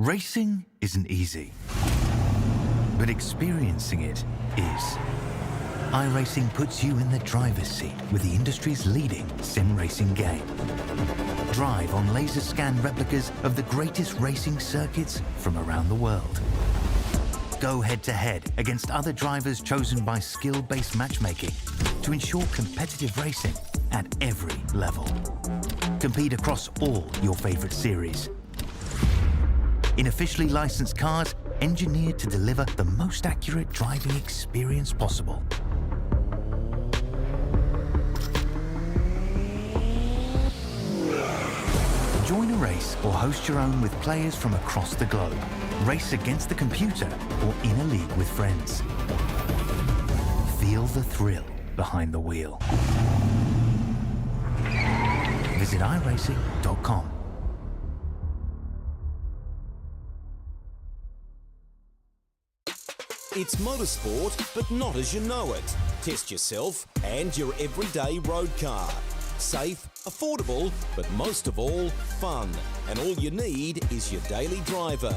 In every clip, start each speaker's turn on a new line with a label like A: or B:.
A: Racing isn't easy, but experiencing it is. iRacing puts you in the driver's seat with the industry's leading sim racing game. Drive on laser scan replicas of the greatest racing circuits from around the world. Go head-to-head against other drivers chosen by skill-based matchmaking to ensure competitive racing at every level. Compete across all your favorite series. In officially licensed cars, engineered to deliver the most accurate driving experience possible. Join a race or host your own with players from across the globe. Race against the computer or in a league with friends. Feel the thrill behind the wheel. Visit iRacing.com.
B: It's motorsport, but not as you know it. Test yourself and your everyday road car. Safe, affordable, but most of all, fun. And all you need is your daily driver.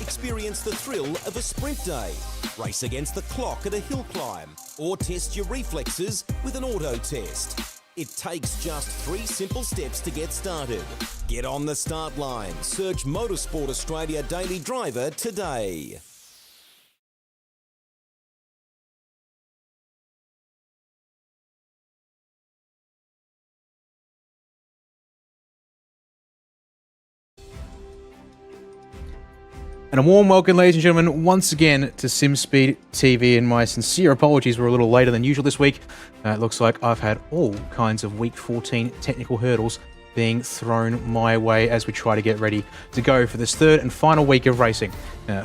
B: Experience the thrill of a sprint day. Race against the clock at a hill climb. Or test your reflexes with an auto test. It takes just 3 simple steps to get started. Get on the start line. Search Motorsport Australia Daily Driver today.
C: And a warm welcome, ladies and gentlemen, once again to SimSpeed TV, and my sincere apologies, we're a little later than usual this week. It looks like I've had all kinds of Week 14 technical hurdles being thrown my way as we try to get ready to go for this third and final week of racing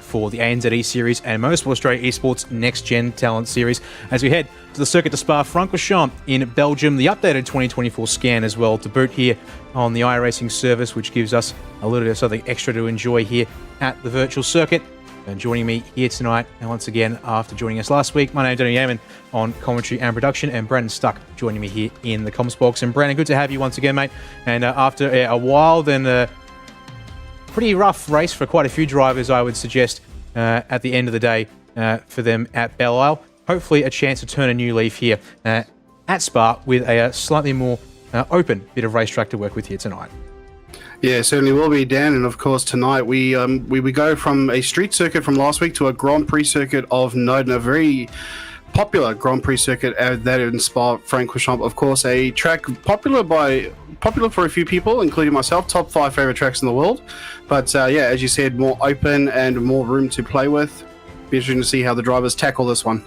C: for the ANZ Series and Motorsport Australia Esports Next Gen Talent Series as we head to the Circuit de Spa-Francorchamps in Belgium. The updated 2024 scan as well to boot here on the iRacing service, which gives us a little bit of something extra to enjoy here at the virtual circuit. And joining me here tonight, and once again after joining us last week, my name is Danny Yaman on commentary and production, and Brandon Stuck joining me here in the comms box. And Brandon, good to have you once again, mate. And after a wild and pretty rough race for quite a few drivers, I would suggest, at the end of the day for them at Belle Isle, hopefully a chance to turn a new leaf here at Spa with a slightly more open bit of racetrack to work with here tonight.
D: Yeah, certainly will be, Dan. And of course, tonight we go from a street circuit from last week to a Grand Prix circuit of note, and a very popular Grand Prix circuit that in Spa-Francorchamps. Of course, a track popular for a few people, including myself. Top 5 favorite tracks in the world. But yeah, as you said, more open and more room to play with. Be interesting to see how the drivers tackle this one.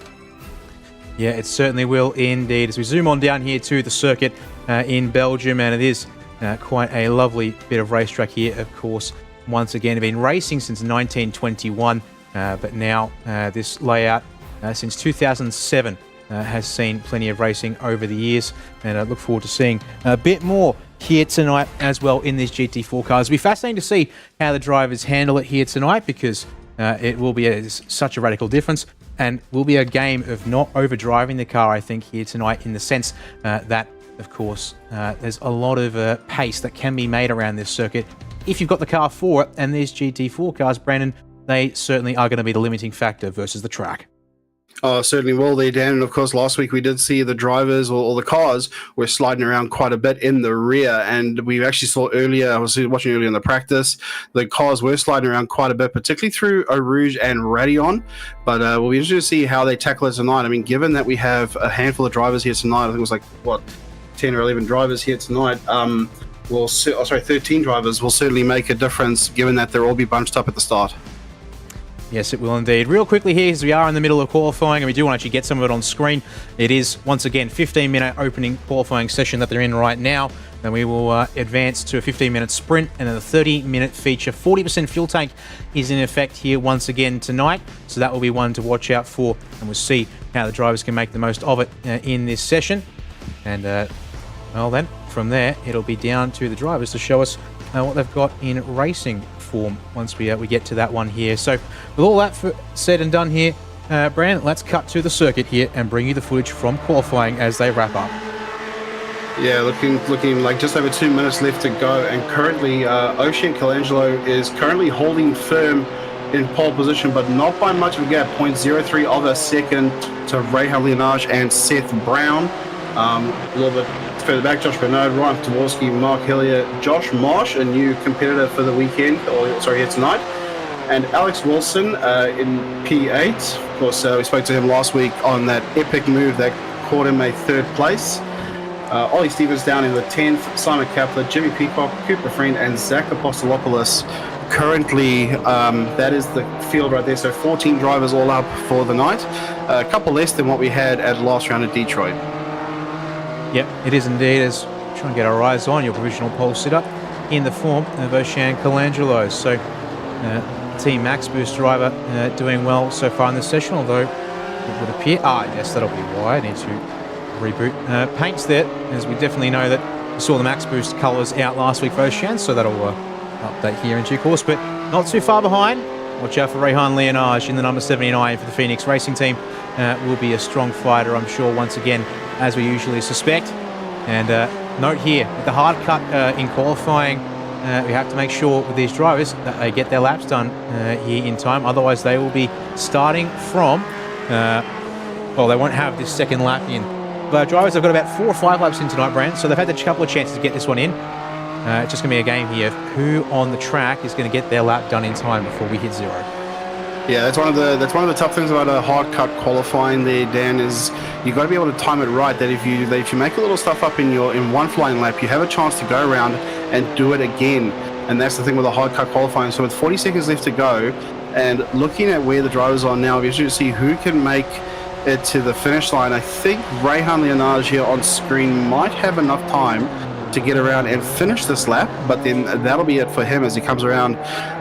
C: Yeah, it certainly will indeed. As we zoom on down here to the circuit in Belgium, and it is quite a lovely bit of racetrack here, of course. Once again, been racing since 1921, but now this layout since 2007 has seen plenty of racing over the years, and I look forward to seeing a bit more here tonight as well in these GT4 cars. It'll be fascinating to see how the drivers handle it here tonight, because it will be such a radical difference, and will be a game of not overdriving the car, I think, here tonight, in the sense that, of course, there's a lot of pace that can be made around this circuit if you've got the car for it, and these GT4 cars, Brandon, they certainly are going to be the limiting factor versus the track.
D: Oh, certainly will they, Dan. And of course, last week we did see the drivers or the cars were sliding around quite a bit in the rear. And we actually saw earlier, I was watching earlier in the practice, the cars were sliding around quite a bit, particularly through Eau Rouge and Radillon. But we'll be interested to see how they tackle it tonight. I mean, given that we have a handful of drivers here tonight, I think it was 10 or 11 drivers here tonight. 13 drivers will certainly make a difference, given that they'll all be bunched up at the start.
C: Yes, it will indeed. Real quickly here, as we are in the middle of qualifying, and we do want to actually get some of it on screen. It is, once again, 15-minute opening qualifying session that they're in right now. Then we will advance to a 15-minute sprint and then a 30-minute feature. 40% fuel tank is in effect here once again tonight, so that will be one to watch out for, and we'll see how the drivers can make the most of it in this session. And, well then, from there, it'll be down to the drivers to show us what they've got in racing form once we get to that one here. So with all that said and done here, Brandon, let's cut to the circuit here and bring you the footage from qualifying as they wrap up.
D: Yeah, looking like just over 2 minutes left to go, and currently Ocean Colangelo is currently holding firm in pole position, but not by much of a gap. 0.03 of a second to Rehan Leonage and Seth Brown. A little bit further back, Josh Bernard, Ryan Taborski, Mark Hillier, Josh Marsh, a new competitor for the weekend, here tonight, and Alex Wilson in P8. Of course, we spoke to him last week on that epic move that caught him a third place. Ollie Stevens down in the 10th, Simon Kapler, Jimmy Peacock, Cooper Friend, and Zach Apostolopoulos. Currently, that is the field right there. So 14 drivers all up for the night. A couple less than what we had at last round at Detroit.
C: Yep, it is indeed. As we try and get our eyes on your provisional pole sit-up in the form of Ocean Colangelo. So, Team Max Boost driver doing well so far in this session, although it would appear... yes, that'll be why I need to reboot. Paints there, as we definitely know that we saw the Max Boost colours out last week for Ocean, so that'll update here in due course, but not too far behind. Watch out for Rehan Leonage in the number 79 for the Phoenix Racing Team. Will be a strong fighter, I'm sure, once again, as we usually suspect. And note here, with the hard cut in qualifying, we have to make sure with these drivers that they get their laps done here in time, otherwise they will be starting from, they won't have this second lap in. But drivers have got about 4 or 5 laps in tonight, Brand, so they've had a couple of chances to get this one in. It's just going to be a game here of who on the track is going to get their lap done in time before we hit 0.
D: Yeah, that's one of the tough things about a hard cut qualifying there, Dan, is you got to be able to time it right. That if you make a little stuff up in one flying lap, you have a chance to go around and do it again. And that's the thing with a hard cut qualifying. So with 40 seconds left to go, and looking at where the drivers are now, we should see who can make it to the finish line. I think Rehan Leonage here on screen might have enough time to get around and finish this lap, but then that'll be it for him as he comes around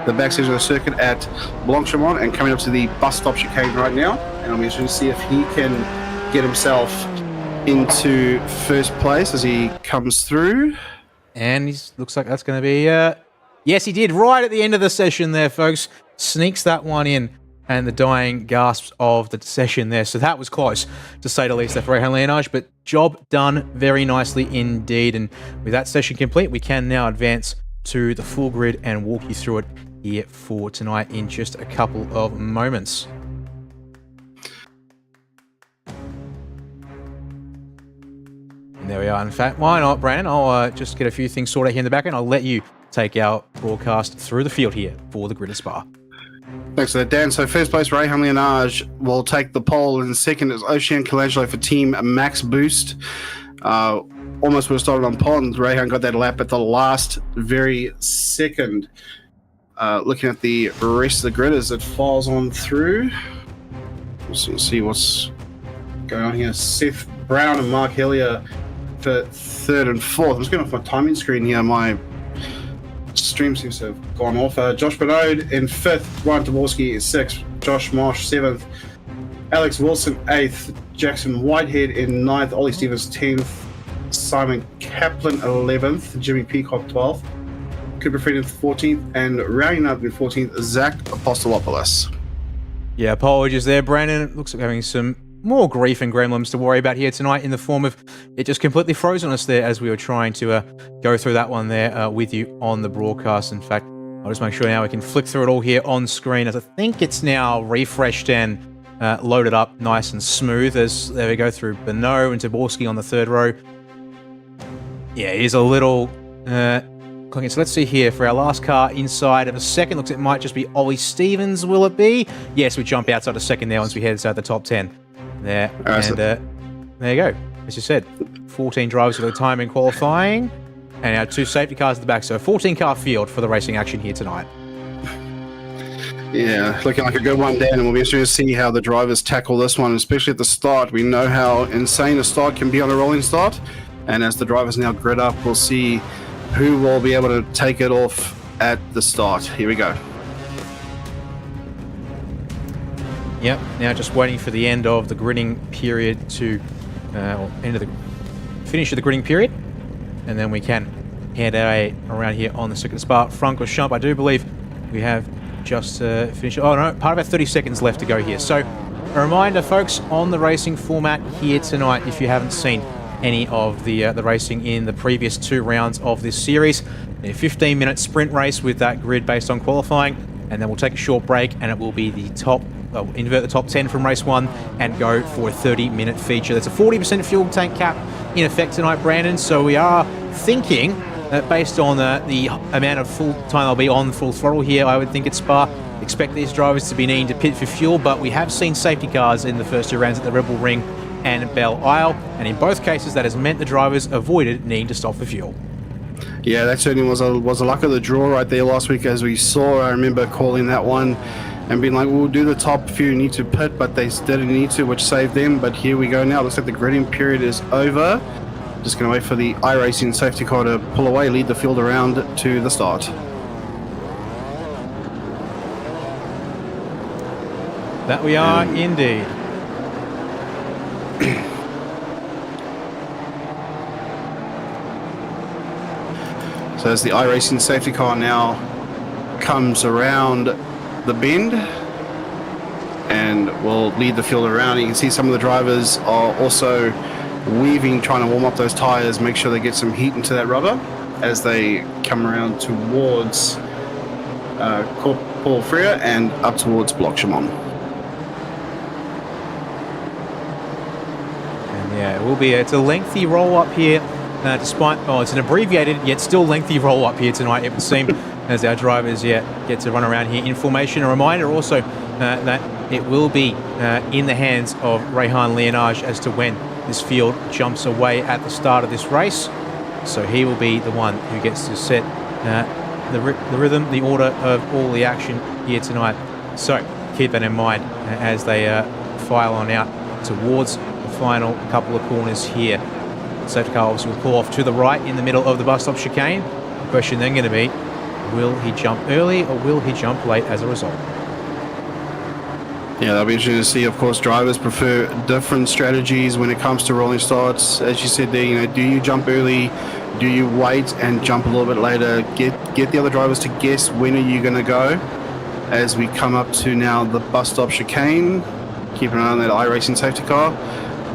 D: the backstage of the circuit at Blanchimont and coming up to the bus stop chicane right now. And I'm interested to see if he can get himself into first place as he comes through.
C: And he looks like that's going to be... yes, he did, right at the end of the session there, folks. Sneaks that one in. And the dying gasps of the session there. So that was close, to say the least, there for Rehan Leonage, but job done very nicely indeed. And with that session complete, we can now advance to the full grid and walk you through it here for tonight in just a couple of moments. And there we are. In fact, why not, Brandon? I'll just get a few things sorted out here in the background. I'll let you take our broadcast through the field here for the Grid of Spa.
D: Thanks for that, Dan. So first place, Rehan Leonage will take the pole, and second is Ocean Colangelo for Team Max Boost. Almost would have started on pole, and Rehan got that lap at the last very second. Looking at the rest of the grid as it files on through. Let's see what's going on here. Seth Brown and Mark Hillier for third and fourth. I'm just going off my timing screen here. My stream seems to have gone off. Josh Bernard in 5th, Ryan Taborski is 6th, Josh Marsh 7th, Alex Wilson 8th, Jackson Whitehead in 9th, Ollie Stevens 10th, Simon Kaplan 11th, Jimmy Peacock 12th, Cooper Friend 14th, and rounding up in 14th, Zach Apostolopoulos.
C: Yeah, apologies there, Brandon. It looks like having some more grief and gremlins to worry about here tonight in the form of it just completely froze on us there as we were trying to go through that one there with you on the broadcast. In fact, I'll just make sure now we can flick through it all here on screen as I think it's now refreshed and loaded up nice and smooth as there we go through Bernot and Taborski on the third row. Yeah, it is a little clicking. So let's see here for our last car inside of a second. Looks like it might just be Ollie Stevens, will it be? Yes, we jump outside a second there once we head inside the top 10. There, and there you go. As you said, 14 drivers for the time in qualifying, and our 2 safety cars at the back. So a 14-car field for the racing action here tonight.
D: Yeah, looking like a good one, Dan, and we'll be interested to see how the drivers tackle this one, especially at the start. We know how insane a start can be on a rolling start, and as the drivers now grid up, we'll see who will be able to take it off at the start. Here we go.
C: Yep, now just waiting for the end of the gridding period to, finish of the gridding period, and then we can head around here on the circuit Spa Francorchamps. I do believe we have just finished. Oh no, part of our 30 seconds left to go here. So a reminder, folks, on the racing format here tonight, if you haven't seen, any of the racing in the previous 2 rounds of this series. A 15-minute sprint race with that grid based on qualifying, and then we'll take a short break, and it will be the invert the top 10 from race 1 and go for a 30-minute feature. That's a 40% fuel tank cap in effect tonight, Brandon, so we are thinking that based on the amount of full time I'll be on full throttle here, I would think at Spa, expect these drivers to be needing to pit for fuel, but we have seen safety cars in the first 2 rounds at the Rebel Ring and Belle Isle, and in both cases that has meant the drivers avoided needing to stop for fuel.
D: Yeah, that certainly was a luck of the draw right there last week, as we saw. I remember calling that one and being like, we'll do the top few need to pit, but they didn't need to, which saved them. But here we go now. Looks like the gridding period is over. Just going to wait for the iRacing safety car to pull away, lead the field around to the start.
C: That we are indeed.
D: So as the iRacing safety car now comes around the bend and will lead the field around, you can see some of the drivers are also weaving, trying to warm up those tires, make sure they get some heat into that rubber as they come around towards Paul Freire and up towards Block Chamon.
C: And yeah, it's a lengthy roll up here, despite, it's an abbreviated yet still lengthy roll up here tonight, it would seem, as our drivers get to run around here in formation. A reminder also that it will be in the hands of Rehan Leonage as to when this field jumps away at the start of this race. So he will be the one who gets to set the rhythm, the order of all the action here tonight. So keep that in mind as they file on out towards the final couple of corners here. Safety car obviously will pull off to the right in the middle of the bus stop chicane. The question then going to be, will he jump early or will he jump late as a result?
D: Yeah, that'll be interesting to see. Of course, drivers prefer different strategies when it comes to rolling starts. As you said there, do you jump early? Do you wait and jump a little bit later? Get the other drivers to guess when are you going to go. As we come up to now the bus stop chicane, keep an eye on that iRacing safety car.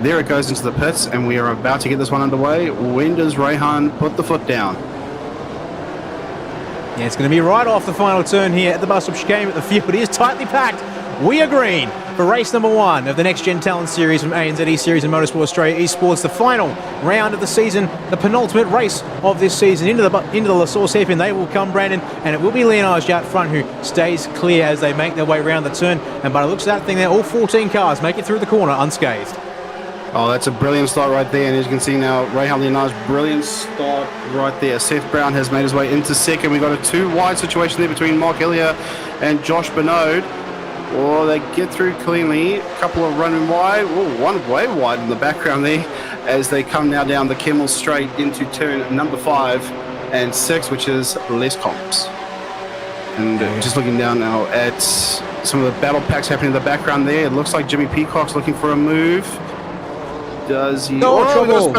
D: There it goes into the pits, and we are about to get this one underway. When does Rehan put the foot down?
C: Yeah, it's going to be right off the final turn here at the bus stop chicane, but the field is tightly packed. We are green for race number 1 of the Next Gen Talent Series from ANZ E-Series and Motorsport Australia Esports, the final round of the season, the penultimate race of this season into the La Source hairpin. They will come, Brandon, and it will be Leonage out front who stays clear as they make their way around the turn. And by the looks of that thing there, all 14 cars make it through the corner unscathed.
D: Oh, that's a brilliant start right there. And as you can see now, Rehan Leonage, brilliant start right there. Seth Brown has made his way into second. We've got a 2-wide situation there between Mark Hillier and Josh Bernode. Oh, they get through cleanly. A couple of running wide. Oh, one way wide in the background there as they come now down the Kemmel Straight into turn number 5 and 6, which is Les Comps. And just looking down now at some of the battle packs happening in the background there, it looks like Jimmy Peacock's looking for a move. Does he?
C: Trouble.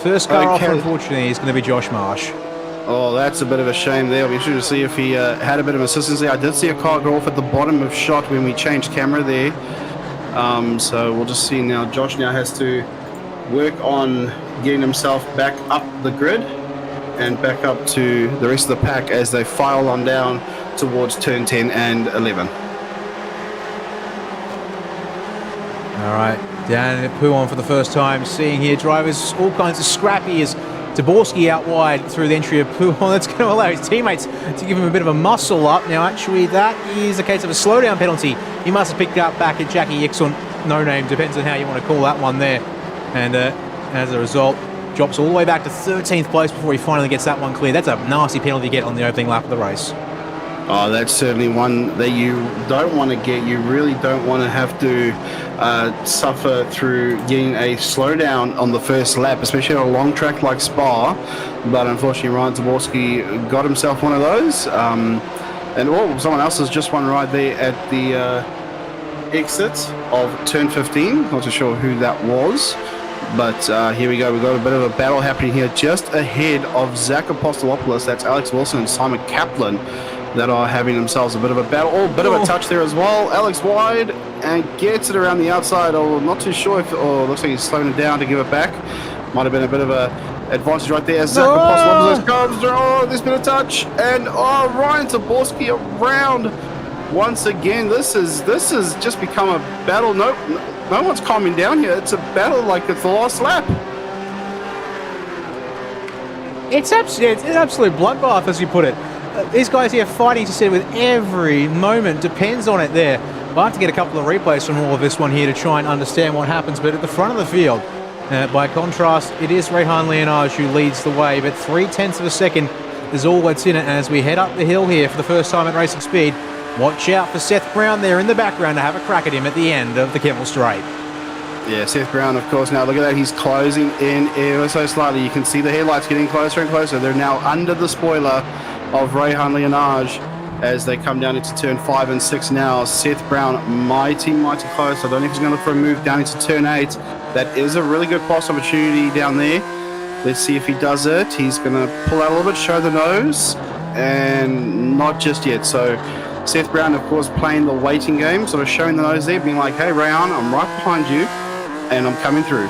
C: First car off, unfortunately, is going to be Josh Marsh.
D: Oh, that's a bit of a shame there. I'll be interested to see if he had a bit of assistance there. I did see a car go off at the bottom of shot when we changed camera there. So we'll just see now. Josh now has to work on getting himself back up the grid and back up to the rest of the pack as they file on down towards turn 10 and 11.
C: All right, down at Pouon for the first time. Seeing here drivers all kinds of scrappy as Taborski out wide through the entry of Pouon. That's going to allow his teammates to give him a bit of a muscle up. Now, actually, that is a case of a slowdown penalty. He must have picked it up back at Jackie X on No Name, depends on how you want to call that one there. And as a result, drops all the way back to 13th place before he finally gets that one clear. That's a nasty penalty to get on the opening lap of the race.
D: Oh, that's certainly one that you don't want to get. You really don't want to have to suffer through getting a slowdown on the first lap, especially on a long track like Spa. But unfortunately, Ryan Zaborski got himself one of those. And someone else has just won right there at the exit of turn 15. Not too sure who that was. But here we go. We've got a bit of a battle happening here just ahead of Zach Apostolopoulos. That's Alex Wilson and Simon Kaplan that are having themselves a bit of a battle. Oh, bit of a touch there as well. Alex wide and gets it around the outside. Oh, not too sure if, looks like he's slowing it down to give it back. Might have been a bit of a advantage right there. Zach comes. Oh, there's been a touch. And Ryan Taborski around once again. This is just become a battle. No one's calming down here. It's a battle like it's the last lap.
C: It's an absolute bloodbath, as you put it. These guys here fighting, as you said, with every moment. Depends on it there. We'll have to get a couple of replays from all of this one here to try and understand what happens. But at the front of the field, by contrast, it is Rehan Leonage who leads the way. But 0.3 of a second is all that's in it. And as we head up the hill here for the first time at Racing Speed, watch out for Seth Brown there in the background to have a crack at him at the end of the Kemmel Straight. Yeah,
D: Seth Brown, of course. Now, look at that. He's closing in ever so slightly. You can see the headlights getting closer and closer. They're now under the spoiler of Rehan Leonage as they come down into turn 5 and 6 now. Seth Brown, mighty close. I don't know if he's going to look for a move down into turn 8. That is a really good pass opportunity down there. Let's see if he does it. He's going to pull out a little bit, show the nose, and not just yet. So Seth Brown, of course, playing the waiting game, sort of showing the nose there, being like, hey, Rehan, I'm right behind you, and I'm coming through.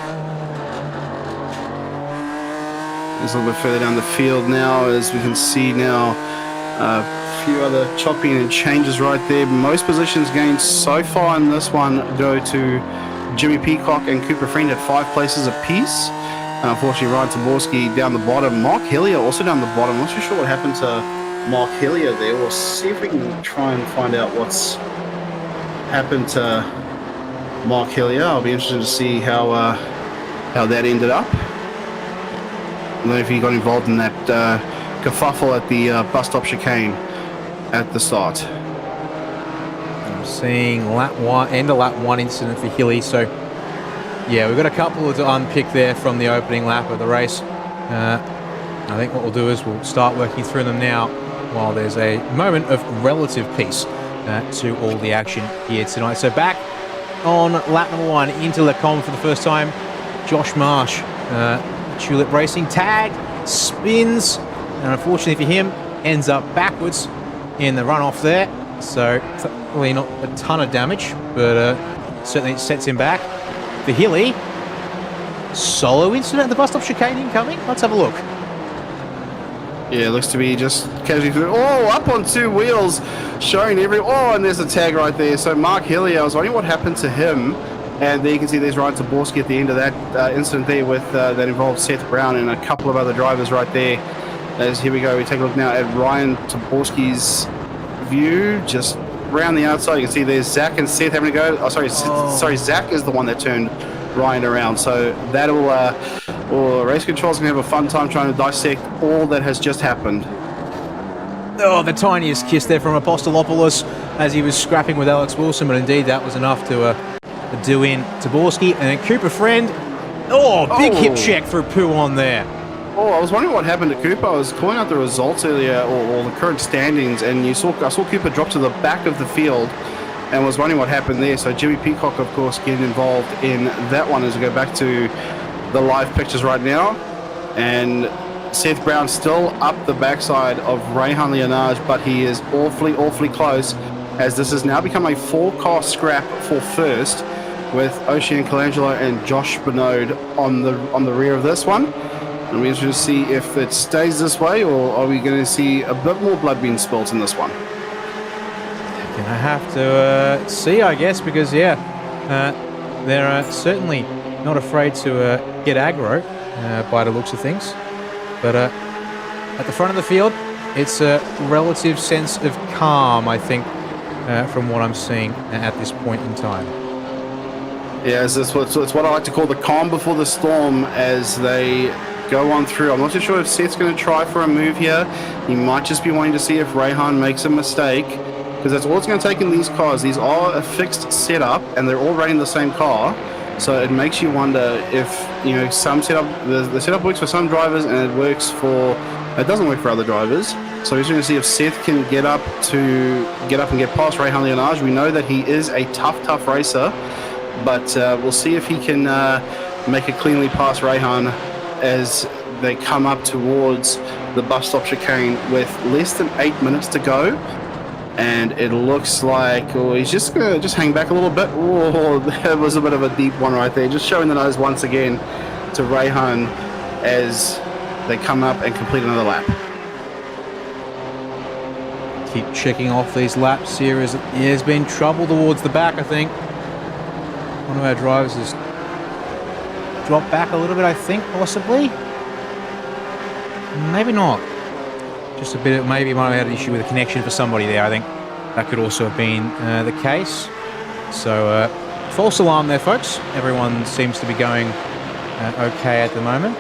D: There's a little bit further down the field now, as we can see now. A few other chopping and changes right there. Most positions gained so far in this one go to Jimmy Peacock and Cooper Friend at 5 places apiece. Unfortunately, Ryan Taborski down the bottom. Mark Hillier also down the bottom. I'm not too sure what happened to Mark Hillier there. We'll see if we can try and find out what's happened to Mark Hillier. I'll be interested to see how that ended up. I don't know if he got involved in that kerfuffle at the bus stop chicane at the start.
C: I'm seeing end of lap 1 incident for Hilly. So, yeah, we've got a couple to unpick there from the opening lap of the race. I think what we'll do is we'll start working through them now while there's a moment of relative peace to all the action here tonight. So back on lap number 1 into Le Com for the first time, Josh Marsh. Tulip Racing tagged, spins, and unfortunately for him, ends up backwards in the runoff there. So, really not a ton of damage, but certainly it sets him back. For Hilly, solo incident at the bus stop chicane incoming. Let's have a look.
D: Yeah, it looks to be just casually through. Oh, up on 2 wheels, showing and there's a tag right there. So Mark Hillier, I was wondering what happened to him. And there you can see there's Ryan Taborski at the end of that incident there with that involved Seth Brown and a couple of other drivers right there. As here we go, we take a look now at Ryan Taborski's view, just around the outside. You can see there's Zach and Seth having to go. Sorry, Zach is the one that turned Ryan around. So that'll race control's gonna have a fun time trying to dissect all that has just happened.
C: Oh, the tiniest kiss there from Apostolopoulos as he was scrapping with Alex Wilson, but indeed that was enough to do in Taborski. And then Cooper Friend. Big hip check through Poo on there.
D: I was wondering what happened to Cooper. I was calling out the results earlier, or the current standings, and I saw Cooper drop to the back of the field and was wondering what happened there. So Jimmy Peacock, of course, getting involved in that one as we go back to the live pictures right now. And Seth Brown still up the backside of Rehan Leonage, but he is awfully close, as this has now become a 4-car scrap for first, with Ocean Colangelo and Josh Bernode on the rear of this one. And we're interested to see if it stays this way, or are we going to see a bit more blood being spilt in this one?
C: Gonna have to see, I guess, because they're certainly not afraid to get aggro by the looks of things. But at the front of the field, it's a relative sense of calm, I think, from what I'm seeing at this point in time.
D: Yeah, it's what I like to call the calm before the storm as they go on through. I'm not too sure if Seth's going to try for a move here. He might just be wanting to see if Rehan makes a mistake, because that's all it's going to take in these cars. These are a fixed setup, and they're all running the same car. So it makes you wonder if, some setup, the setup works for some drivers and it doesn't work for other drivers. So we're going to see if Seth can get up and get past Rehan Leonage. We know that he is a tough racer, but we'll see if he can make it cleanly past Rehan, as they come up towards the bus stop chicane with less than 8 minutes to go. And it looks like he's just going to just hang back a little bit. Oh, that was a bit of a deep one right there. Just showing the nose once again to Rayhan as they come up and complete another lap.
C: Keep checking off these laps here as there's been trouble towards the back, I think. One of our drivers has dropped back a little bit, I think, possibly. Maybe not. Just a bit of, maybe might have had an issue with a connection for somebody there. I think that could also have been the case. So false alarm there, folks. Everyone seems to be going okay at the moment.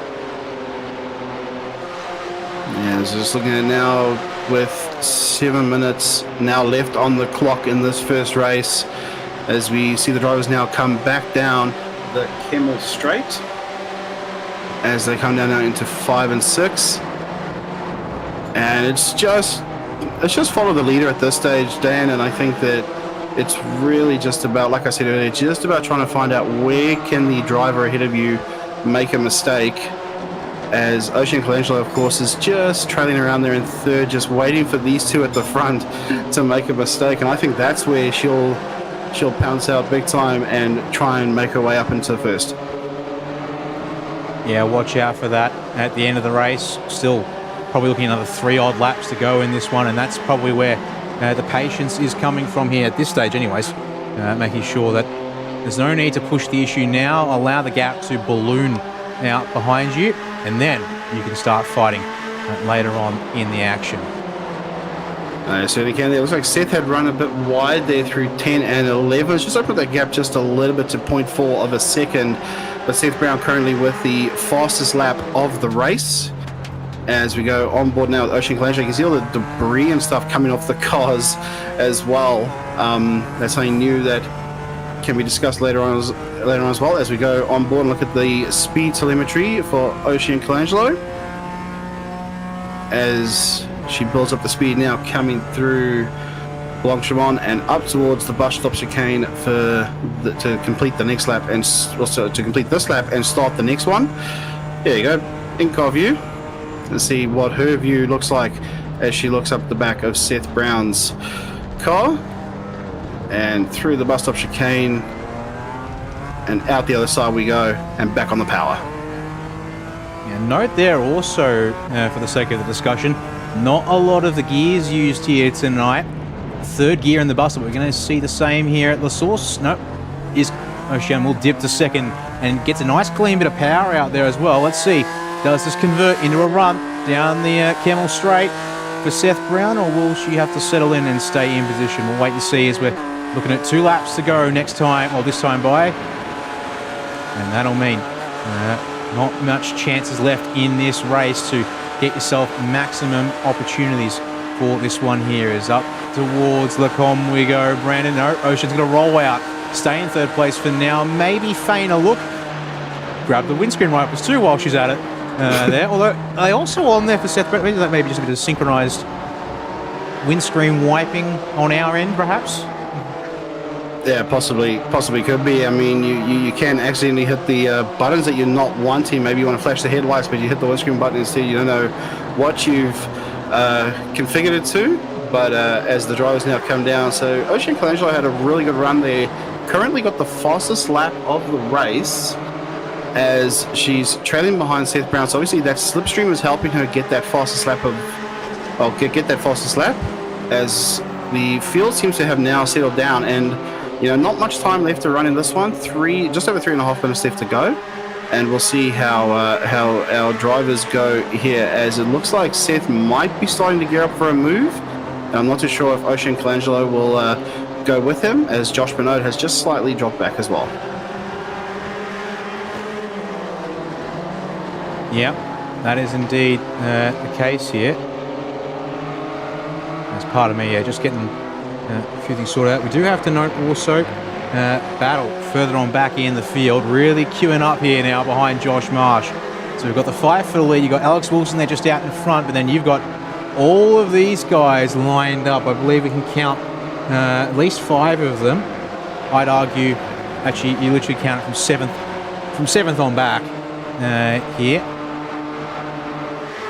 D: Yeah, so just looking at it now with 7 minutes now left on the clock in this first race, as we see the drivers now come back down the Kemmel Straight as they come down now into 5 and 6. And it's just follow the leader at this stage, Dan, and I think that it's really just about, like I said earlier, just about trying to find out where can the driver ahead of you make a mistake, as Ocean Colangelo, of course, is just trailing around there in third, just waiting for these two at the front to make a mistake. And I think that's where she'll pounce out big time and try and make her way up into first.
C: Yeah, watch out for that at the end of the race. Still probably looking at another 3 odd laps to go in this one, and that's probably where the patience is coming from here at this stage anyways, making sure that there's no need to push the issue now. Allow the gap to balloon out behind you, and then you can start fighting later on in the action.
D: Certainly can. It looks like Seth had run a bit wide there through 10 and 11. It's just opened that gap just a little bit to 0.4 of a second. But Seth Brown currently with the fastest lap of the race. As we go on board now with Ocean Colangelo, you can see all the debris and stuff coming off the cars as well. That's something new that can be discussed later on as well, as we go on board and look at the speed telemetry for Ocean Colangelo, as she builds up the speed now coming through Longchamon and up towards the bus stop chicane to complete the next lap, and also to complete this lap and start the next one. There you go, in car view. Let's see what her view looks like as she looks up the back of Seth Brown's car and through the bus stop chicane and out the other side we go and back on the power.
C: Yeah, note there also, for the sake of the discussion, not a lot of the gears used here tonight. Third gear in the bus stop. We're going to see the same here at La Source. Nope. Ocean will dip to second and gets a nice clean bit of power out there as well. Let's see. Does this convert into a run down the Kemmel Straight for Seth Brown, or will she have to settle in and stay in position? We'll wait to see as we're looking at 2 laps to go next time, or this time by. And that'll mean not much chances left in this race to get yourself maximum opportunities for this one here. Is up towards Lacombe we go. Brandon, no, Ocean's going to roll out. Stay in third place for now. Maybe feign a look. Grab the windscreen wipers too while she's at it. There, although they also on there for Seth Brown. Maybe just a bit of synchronized windscreen wiping on our end, perhaps.
D: Yeah, possibly could be. I mean, you can accidentally hit the buttons that you're not wanting. Maybe you want to flash the headlights, but you hit the windscreen button instead. You don't know what you've configured it to. But as the drivers now come down, so Ocean Colangelo had a really good run there. Currently got the fastest lap of the race, as she's trailing behind Seth Brown. So obviously that slipstream is helping her get that fastest lap get that fastest lap, as the field seems to have now settled down, and not much time left to run in this one. Just over 3.5 minutes left to go, and we'll see how our drivers go here, as it looks like Seth might be starting to gear up for a move. I'm not too sure if Ocean Colangelo will go with him, as Josh Bernard has just slightly dropped back as well.
C: Yeah, that is indeed the case here. As part of me, just getting a few things sorted out. We do have to note also Battle further on back in the field, really queuing up here now behind Josh Marsh. So we've got the 5 for the lead. You've got Alex Wilson there just out in front, but then you've got all of these guys lined up. I believe we can count at least 5 of them. I'd argue, actually, you literally count it from seventh on back here.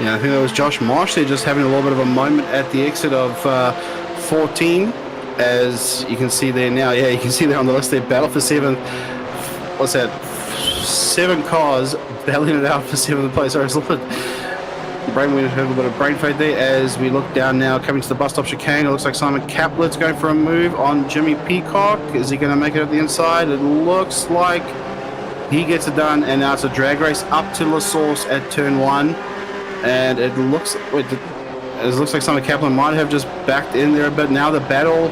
D: Yeah, I think that was Josh Marsh there just having a little bit of a moment at the exit of 14. As you can see there now, yeah, you can see there on the list there, battle for 7th. What's that? 7 cars battling it out for 7th place. Sorry, it's a little bit. We had a little bit of brain fade there as we look down now, coming to the bus stop chicane. It looks like Simon Caplet's going for a move on Jimmy Peacock. Is he going to make it at the inside? It looks like he gets it done, and now it's a drag race up to La Source at turn 1. And it looks like Simon Kaplan might have just backed in there a bit. Now the battle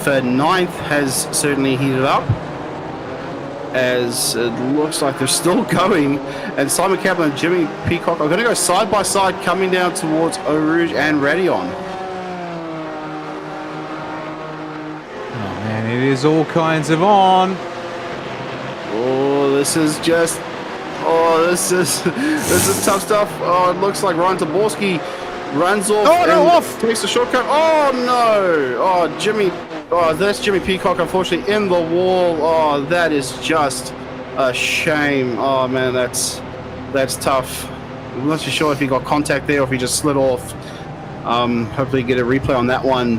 D: for 9th has certainly heated up, as it looks like they're still going. And Simon Kaplan and Jimmy Peacock are going to go side by side, coming down towards Eau Rouge and Radion.
C: Oh man, it is all kinds of on.
D: Oh, this is tough stuff. Oh, it looks like Ryan Taborski runs off.
C: Oh, no, off!
D: Takes the shortcut. Oh, no. Oh, Jimmy. Oh, that's Jimmy Peacock, unfortunately, in the wall. Oh, that is just a shame. Oh, man, that's tough. I'm not too sure if he got contact there or if he just slid off. Hopefully get a replay on that one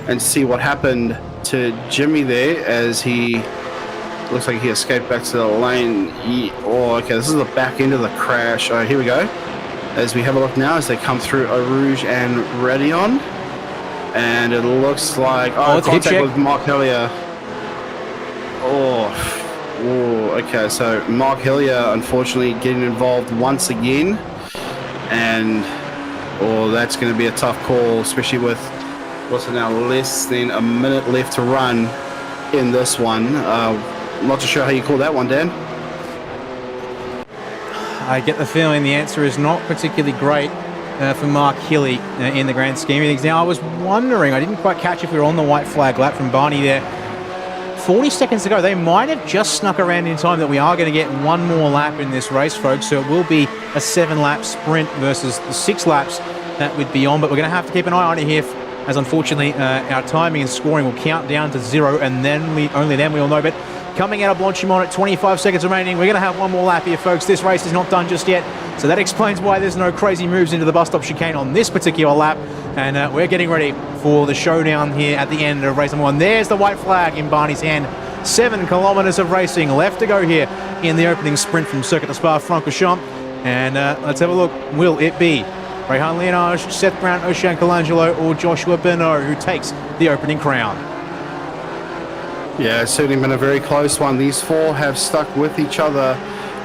D: and see what happened to Jimmy there, as he looks like he escaped back to the lane. Okay, this is the back end of the crash. Here we go. As we have a look now as they come through Eau Rouge and Radion. And it looks like... Oh, contact with Mark Hillier. Okay, so Mark Hillier unfortunately getting involved once again. And... that's going to be a tough call, especially with what's it now, less than a minute left to run in this one. I'm not too sure how you call that one, Dan.
C: I get the feeling the answer is not particularly great for Mark Hilly in the grand scheme of things. Now, I was wondering, I didn't quite catch if we were on the white flag lap from Barney there. 40 seconds ago, they might have just snuck around in time that we are going to get one more lap in this race, folks. So it will be a 7-lap sprint versus the 6 laps that would be on. But we're going to have to keep an eye on it here, as unfortunately our timing and scoring will count down to 0, and then only then we'll know. But coming out of Blanchimont at 25 seconds remaining, we're going to have one more lap here, folks. This race is not done just yet, so that explains why there's no crazy moves into the bus stop chicane on this particular lap. And we're getting ready for the showdown here at the end of race number 1. There's the white flag in Barney's hand. 7 kilometres of racing left to go here in the opening sprint from Circuit de Spa-Francorchamps. And let's have a look. Will it be Rehan Leonage, Seth Brown, Ocean Colangelo, or Joshua Bernot who takes the opening crown?
D: Yeah, it's certainly been a very close one. These 4 have stuck with each other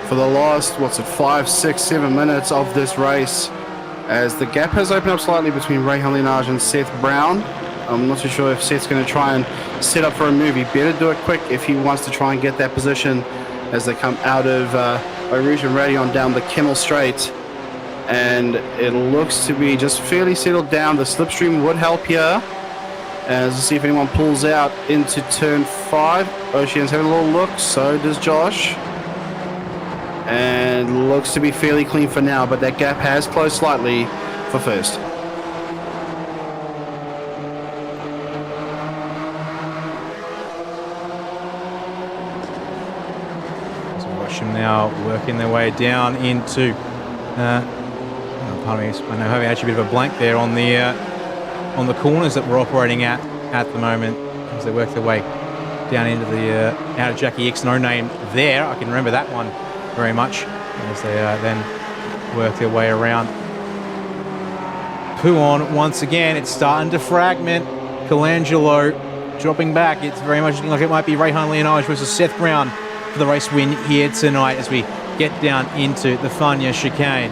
D: for the last, 5, 6, 7 minutes of this race, as the gap has opened up slightly between Rehan Leonage and Seth Brown. I'm not too sure if Seth's going to try and set up for a move. He better do it quick if he wants to try and get that position as they come out of Eau Rouge and Radion down the Kimmel Straight. And it looks to be just fairly settled down. The slipstream would help here. As we'll see if anyone pulls out into turn 5. Ocean's having a little look, so does Josh. And looks to be fairly clean for now, but that gap has closed slightly for first.
C: So watch them now working their way down into... pardon me, I know having actually a bit of a blank there on the corners that we're operating at the moment, as they work their way down into the out of Jackie X, no name there. I can remember that one very much, as they then work their way around. Pouon once again, it's starting to fragment. Colangelo dropping back. It's very much looking like it might be Rehan Leonage versus Seth Brown for the race win here tonight as we get down into the Fania chicane.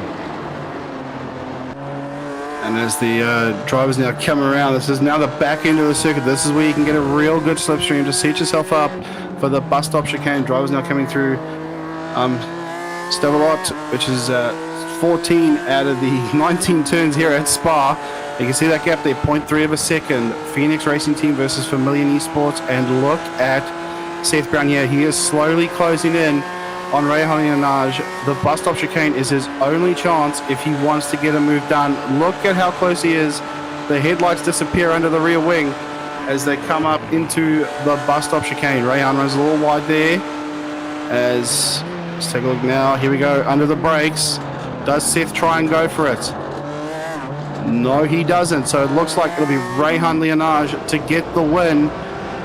D: And as the drivers now come around, this is now the back end of the circuit. This is where you can get a real good slipstream to set yourself up for the bus stop chicane. Drivers now coming through Stavelot, which is 14 out of the 19 turns here at Spa. You can see that gap there, 0.3 of a second. Phoenix Racing Team versus Vermilion Esports. And look at Seth Brown here. He is slowly closing in on Rehan Leonage. The bus stop chicane is his only chance if he wants to get a move done. Look at how close he is. The headlights disappear under the rear wing as they come up into the bus stop chicane. Rehan runs a little wide there. Let's take a look now. Here we go, under the brakes. Does Seth try and go for it? No, he doesn't. So it looks like it'll be Rehan Leonage to get the win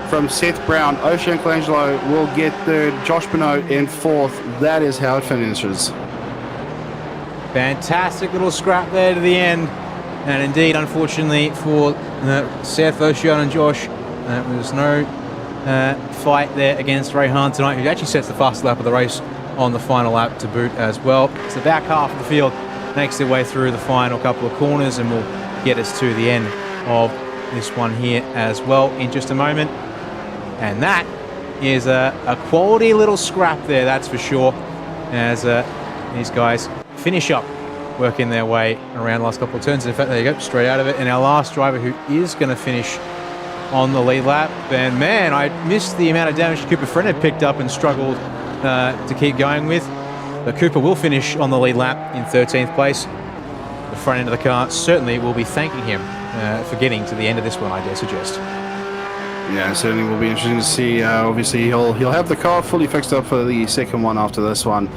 D: from Seth Brown. Ocean Colangelo will get third. Josh Benoit in fourth. That is how it finishes.
C: Fantastic little scrap there to the end. And indeed, unfortunately for Seth, Ocean and Josh, there was no fight there against Rehan tonight, who actually sets the fastest lap of the race on the final lap to boot as well. It's the back half of the field makes their way through the final couple of corners and will get us to the end of this one here as well in just a moment. And that is a quality little scrap there, that's for sure, as these guys finish up working their way around the last couple of turns. In fact, there you go, straight out of it. And our last driver who is going to finish on the lead lap. And man, I missed the amount of damage Cooper Friend had picked up and struggled to keep going with. But Cooper will finish on the lead lap in 13th place. The front end of the car certainly will be thanking him for getting to the end of this one, I dare suggest.
D: Yeah, it certainly will be interesting to see. Obviously, he'll have the car fully fixed up for the second one after this one.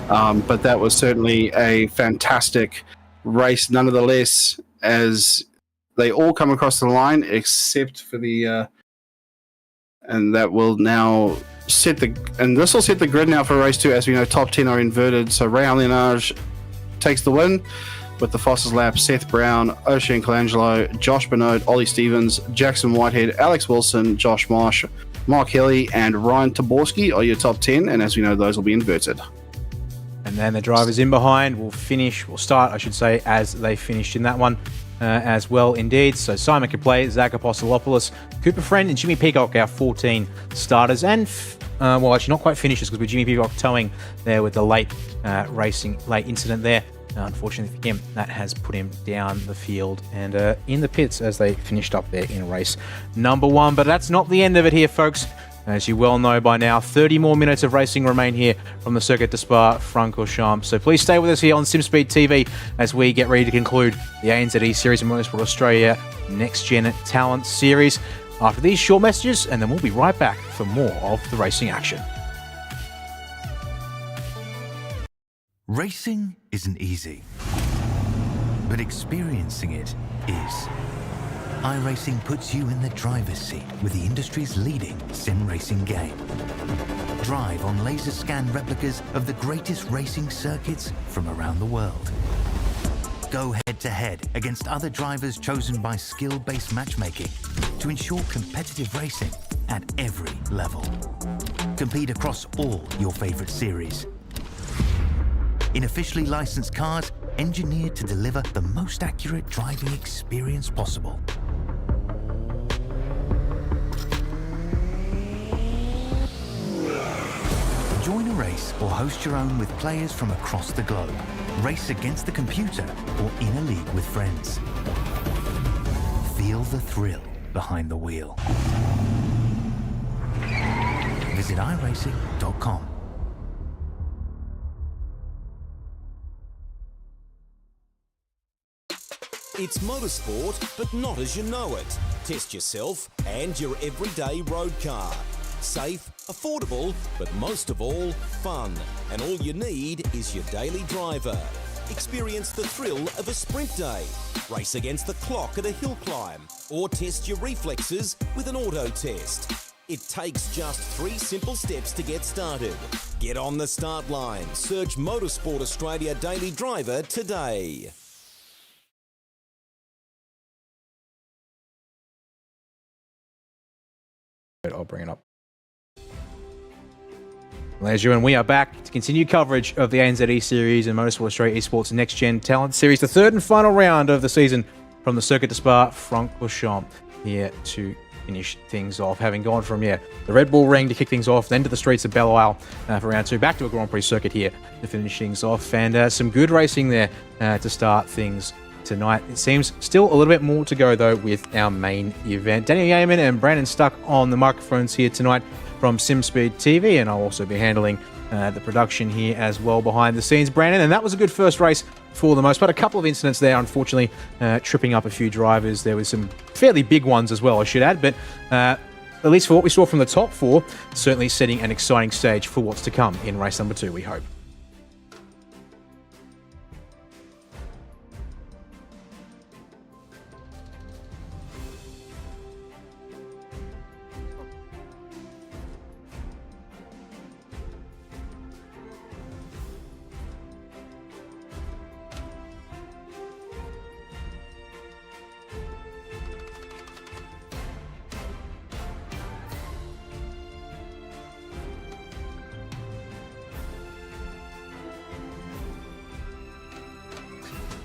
D: But that was certainly a fantastic race, nonetheless, as they all come across the line except for the... and that will now set the... And this will set the grid now for race 2. As we know, top 10 are inverted. So Rehan Leonage takes the win with the fastest lap. Seth Brown, Ocean Colangelo, Josh Benoit, Ollie Stevens, Jackson Whitehead, Alex Wilson, Josh Marsh, Mark Kelly, and Ryan Taborski are your top 10. And as we know, those will be inverted.
C: And then the drivers in behind will start, I should say, as they finished in that one as well, indeed. So Simon Kaplay, Zach Apostolopoulos, Cooper Friend, and Jimmy Peacock, our 14 starters. And, well, actually not quite finishers, because with Jimmy Peacock towing there with the late incident there. Unfortunately for him, that has put him down the field and in the pits as they finished up there in race number 1. But that's not the end of it here, folks. As you well know by now, 30 more minutes of racing remain here from the Circuit de Spa-Francorchamps. So please stay with us here on SimSpeed TV as we get ready to conclude the ANZ Series and Motorsport Australia Next Gen Talent Series after these short messages, and then we'll be right back for more of the racing action.
A: Racing isn't easy, but experiencing it is. iRacing puts you in the driver's seat with the industry's leading sim racing game. Drive on laser scan replicas of the greatest racing circuits from around the world. Go head to head against other drivers chosen by skill-based matchmaking to ensure competitive racing at every level. Compete across all your favorite series. In officially licensed cars, engineered to deliver the most accurate driving experience possible. Join a race or host your own with players from across the globe. Race against the computer or in a league with friends. Feel the thrill behind the wheel. Visit iRacing.com.
B: It's motorsport, but not as you know it. Test yourself and your everyday road car. Safe, affordable, but most of all, fun. And all you need is your daily driver. Experience the thrill of a sprint day. Race against the clock at a hill climb. Or test your reflexes with an auto test. It takes just 3 simple steps to get started. Get on the start line. Search Motorsport Australia Daily Driver today.
C: I'll bring it up. Pleasure, and we are back to continue coverage of the ANZ Series and Motorsport Australia Esports Next Gen Talent Series, the third and final round of the season from the Circuit de Spa-Francorchamps here to finish things off, having gone from the Red Bull Ring to kick things off, then to the streets of Belle Isle for round 2, back to a Grand Prix circuit here to finish things off, and some good racing there to start things tonight. It seems still a little bit more to go, though, with our main event. Daniel Yeaman and Brandon Stuck on the microphones here tonight from SimSpeed TV, and I'll also be handling the production here as well behind the scenes, Brandon. And that was a good first race for the most part. A couple of incidents there, unfortunately, tripping up a few drivers. There was some fairly big ones as well, I should add, but at least for what we saw from the top 4, certainly setting an exciting stage for what's to come in race number 2, we hope.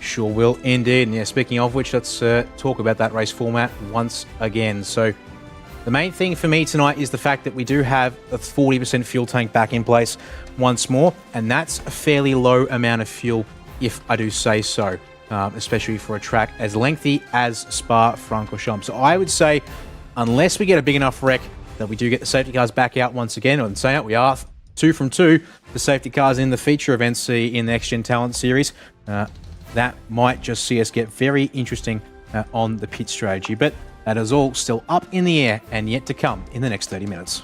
C: Sure will indeed. And yeah, speaking of which, let's talk about that race format once again. So the main thing for me tonight is the fact that we do have a 40% fuel tank back in place once more, and that's a fairly low amount of fuel, if I do say so, especially for a track as lengthy as Spa-Francorchamps. So I would say, unless we get a big enough wreck that we do get the safety cars back out once again, and saying it, we are 2 from 2 for safety cars in the feature of NC in the Next Gen Talent Series. That might just see us get very interesting on the pit strategy. But that is all still up in the air and yet to come in the next 30 minutes.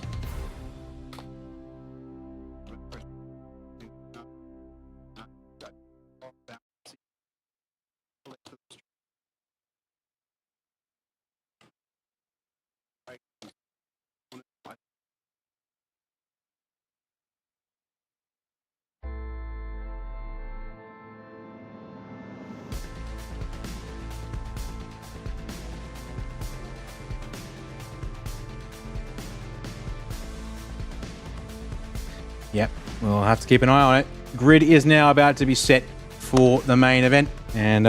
C: Yep, we'll have to keep an eye on it. Grid is now about to be set for the main event, and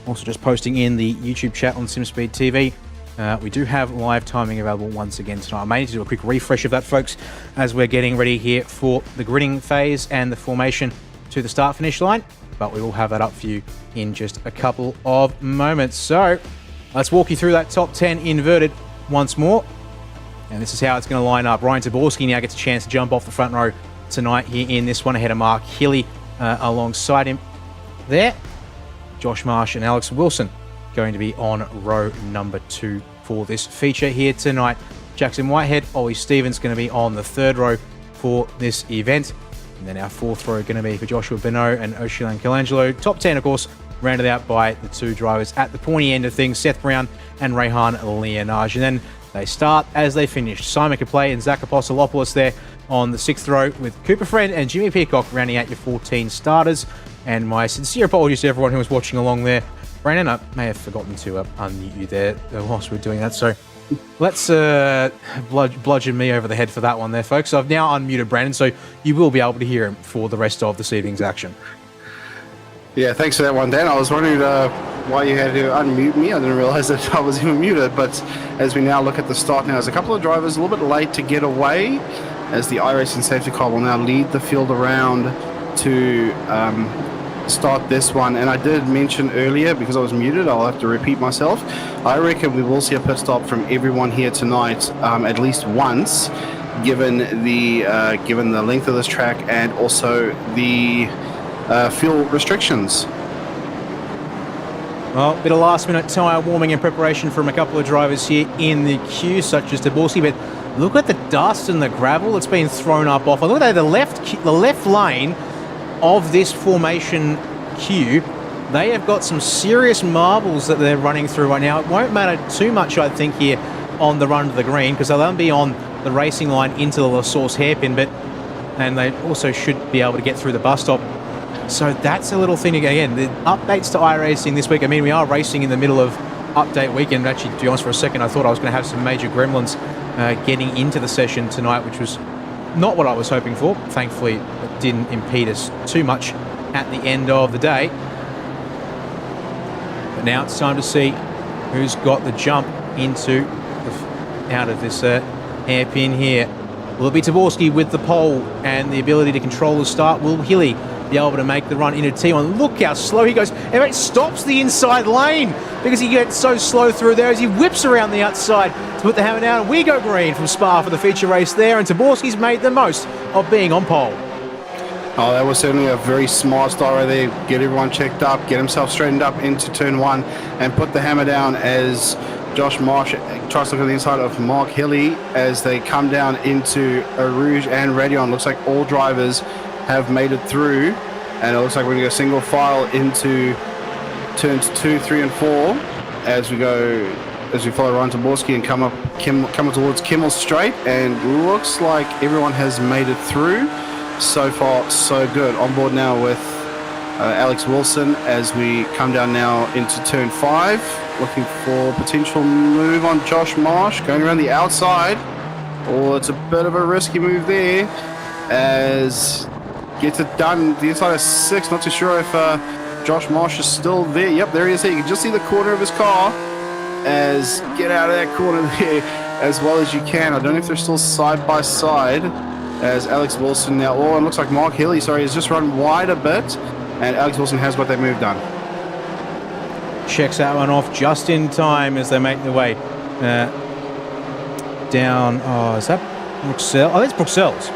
C: also just posting in the YouTube chat on SimSpeed TV. We do have live timing available once again tonight. I may need to do a quick refresh of that, folks, as we're getting ready here for the gridding phase and the formation to the start-finish line, but we will have that up for you in just a couple of moments. So let's walk you through that top 10 inverted once more. And this is how it's going to line up. Ryan Taborski now gets a chance to jump off the front row tonight here in this one, ahead of Mark Hilly alongside him there. Josh Marsh and Alex Wilson going to be on row number 2 for this feature here tonight. Jackson Whitehead, Ollie Stevens going to be on the 3rd row for this event. And then our 4th row going to be for Joshua Benoit and Oshilan Colangelo. Top 10, of course, rounded out by the 2 drivers at the pointy end of things, Seth Brown and Rehan Leonage. And then they start as they finish. Simon Kaplay and Zach Apostolopoulos there on the 6th row, with Cooper Friend and Jimmy Peacock rounding out your 14 starters. And my sincere apologies to everyone who was watching along there. Brandon, I may have forgotten to unmute you there whilst we're doing that. So let's bludgeon me over the head for that one there, folks. So I've now unmuted Brandon, so you will be able to hear him for the rest of this evening's action.
D: Yeah, thanks for that one, Dan. I was wondering why you had to unmute me. I didn't realize that I was even muted. But as we now look at the start now, there's a couple of drivers a little bit late to get away, as the iRacing safety car will now lead the field around to start this one. And I did mention earlier, because I was muted, I'll have to repeat myself. I reckon we will see a pit stop from everyone here tonight at least once, given the length of this track and also the fuel restrictions.
C: Well, a bit of last-minute tyre warming in preparation from a couple of drivers here in the queue, such as Taborski. But look at the dust and the gravel that's been thrown up off. And look at that, the left lane of this formation queue. They have got some serious marbles that they're running through right now. It won't matter too much, I think, here on the run to the green, because they'll be on the racing line into the La Source hairpin, and they also should be able to get through the bus stop. So that's a little thing again. The updates to iRacing this week. I mean, we are racing in the middle of update weekend. Actually, to be honest, for a second, I thought I was going to have some major gremlins getting into the session tonight, which was not what I was hoping for. Thankfully, it didn't impede us too much at the end of the day. But now it's time to see who's got the jump out of this hairpin here. Will it be Taborski with the pole and the ability to control the start? Will Hilly be able to make the run into T1? Look how slow he goes. It stops the inside lane because he gets so slow through there as he whips around the outside to put the hammer down. And we go green from Spa for the feature race there, and Taborski's made the most of being on pole.
D: Oh, that was certainly a very smart start right there. Get everyone checked up, get himself straightened up into turn 1, and put the hammer down as Josh Marsh tries to look at the inside of Mark Hilly as they come down into Rouge and Radion. Looks like all drivers have made it through, and it looks like we're going to go single file into turns 2, 3, and 4 as we follow Ryan Taborski and come up towards Kimmel Straight. And looks like everyone has made it through. So far, so good. On board now with Alex Wilson as we come down now into turn 5, looking for potential move on Josh Marsh going around the outside. Oh, it's a bit of a risky move there as gets it done the inside of 6. Not too sure if Josh Marsh is still there. Yep, there he is. You can just see the corner of his car as get out of that corner there as well as you can. I don't know if they're still side by side as Alex Wilson now. Oh, it looks like Mark Healy, sorry, has just run wide a bit. And Alex Wilson has got that move done.
C: Checks that one off just in time as they make their way down. Oh, is that Bruxelles? I think it's Bruxelles.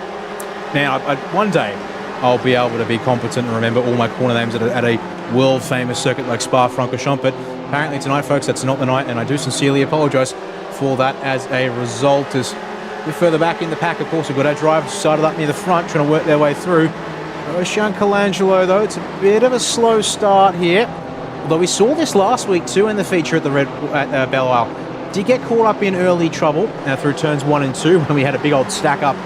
C: Now, one day I'll be able to be competent and remember all my corner names at a world famous circuit like Spa-Francorchamps, but apparently tonight, folks, that's not the night, and I do sincerely apologise for that as a result. As we're further back in the pack, of course, we've got our drivers started up near the front trying to work their way through. Ocean Colangelo, though, it's a bit of a slow start here. Although we saw this last week too in the feature at the Belle Isle. Did get caught up in early trouble through turns 1 and 2 when we had a big old stack up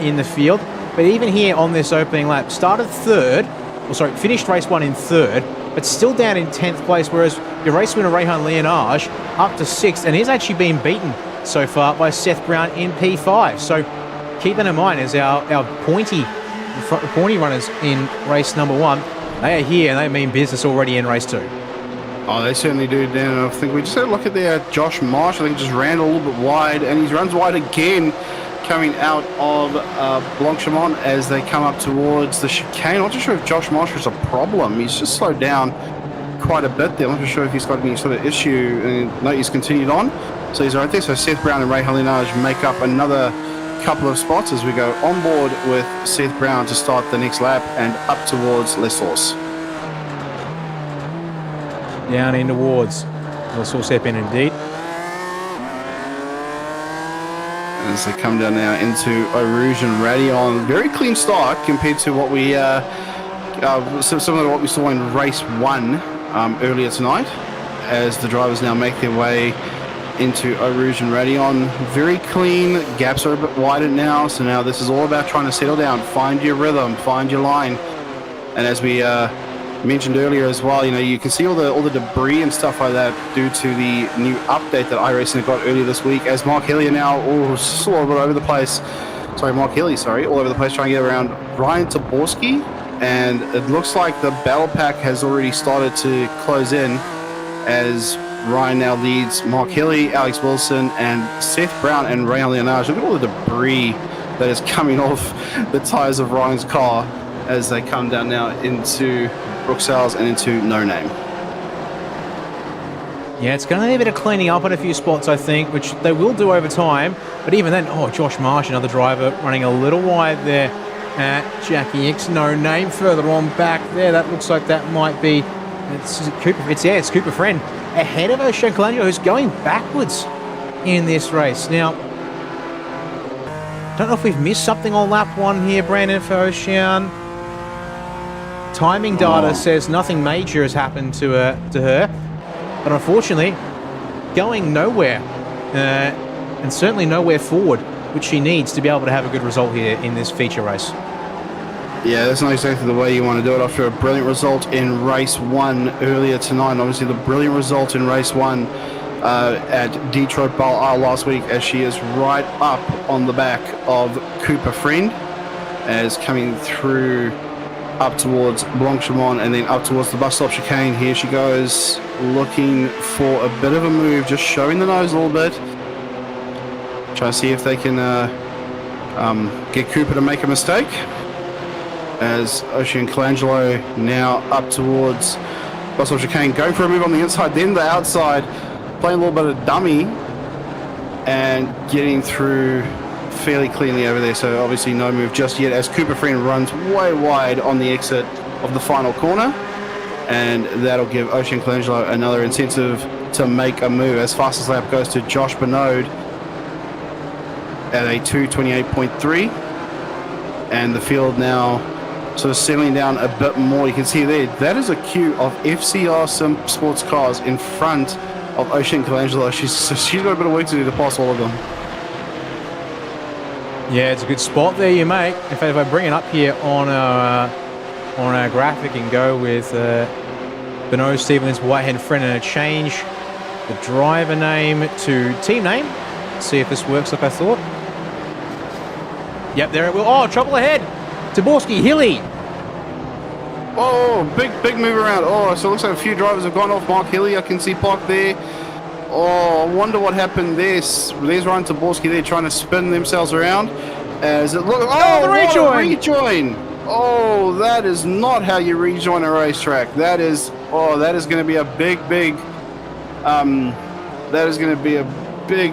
C: in the field. But even here on this opening lap, started third, finished race 1 in third, but still down in 10th place, whereas your race winner Rehan Leonage up to 6th, and he's actually been beaten so far by Seth Brown in P5. So keep that in mind as our pointy runners in race number 1, they are here and they mean business already in race 2.
D: Oh, they certainly do, Dan. I think we just had a look at there. Josh Marsh, I think, just ran a little bit wide, and he runs wide again coming out of Blanchemont as they come up towards the chicane. I'm not too sure if Josh Marsh was a problem. He's just slowed down quite a bit there. I'm not too sure if he's got any sort of issue. And no, he's continued on. So he's right there. So Seth Brown and Ray Halinage make up another couple of spots as we go on board with Seth Brown to start the next lap and up towards Les Sources.
C: Down in towards Les Sources hairpin indeed.
D: As they come down now into Eau Rouge and Radion. Very clean start compared to what we similar to what we saw in race 1 earlier tonight, as the drivers now make their way into Eau Rouge and Radion. Very clean, gaps are a bit wider now, so now this is all about trying to settle down, find your rhythm, find your line. And as we mentioned earlier as well, you can see all the debris and stuff like that due to the new update that iRacing got earlier this week, as Mark Healy now all over the place. Mark Healy, all over the place trying to get around Ryan Taborski, and it looks like the battle pack has already started to close in as Ryan now leads Mark Healy, Alex Wilson, and Seth Brown and Ray Leonage. Look at all the debris that is coming off the tyres of Ryan's car as they come down now into Bruxelles and into No Name.
C: Yeah, it's going to need a bit of cleaning up on a few spots, I think, which they will do over time. But even then, Josh Marsh, another driver, running a little wide there at Jackie X. No Name further on back there. That looks like that might be it's Cooper Friend ahead of Ocean Colangelo, who's going backwards in this race. Now, don't know if we've missed something on lap 1 here, Brandon, for Ocean. Timing data says nothing major has happened to her, but unfortunately, going nowhere, and certainly nowhere forward, which she needs to be able to have a good result here in this feature race.
D: Yeah, that's not exactly the way you want to do it after a brilliant result in race 1 earlier tonight. And obviously, the brilliant result in race 1 at Detroit Belle Isle last week, as she is right up on the back of Cooper Friend, as coming through up towards Blanchemont and then up towards the bus stop chicane. Here she goes, looking for a bit of a move, just showing the nose a little bit. Try to see if they can get Cooper to make a mistake. As Ocean Colangelo now up towards bus stop chicane, going for a move on the inside, then the outside, playing a little bit of dummy and getting through fairly cleanly over there. So obviously no move just yet, as Cooper Friend runs way wide on the exit of the final corner, and that'll give Ocean Colangelo another incentive to make a move, as fastest lap goes to Josh Bernode at a 2:28.3, and the field now sort of settling down a bit more. You can see there, that is a queue of FCR Sim Sports cars in front of Ocean Colangelo. She's got a bit of work to do to pass all of them.
C: Yeah, it's a good spot there you make. In fact, if I bring it up here on our graphic and go with Bernard Stevens, Whitehead Friend, and change the driver name to team name. Let's see if this works like I thought. Yep, there it will. Oh, trouble ahead. Taborski, Hilly.
D: Oh, big move around. Oh, so it looks like a few drivers have gone off. Mark Hilly, I can see parked there. Oh, I wonder what happened there. There's Ryan Taborski there trying to spin themselves around. As it looks,
C: the
D: rejoin! Oh, that is not how you rejoin a racetrack. That is going to be a big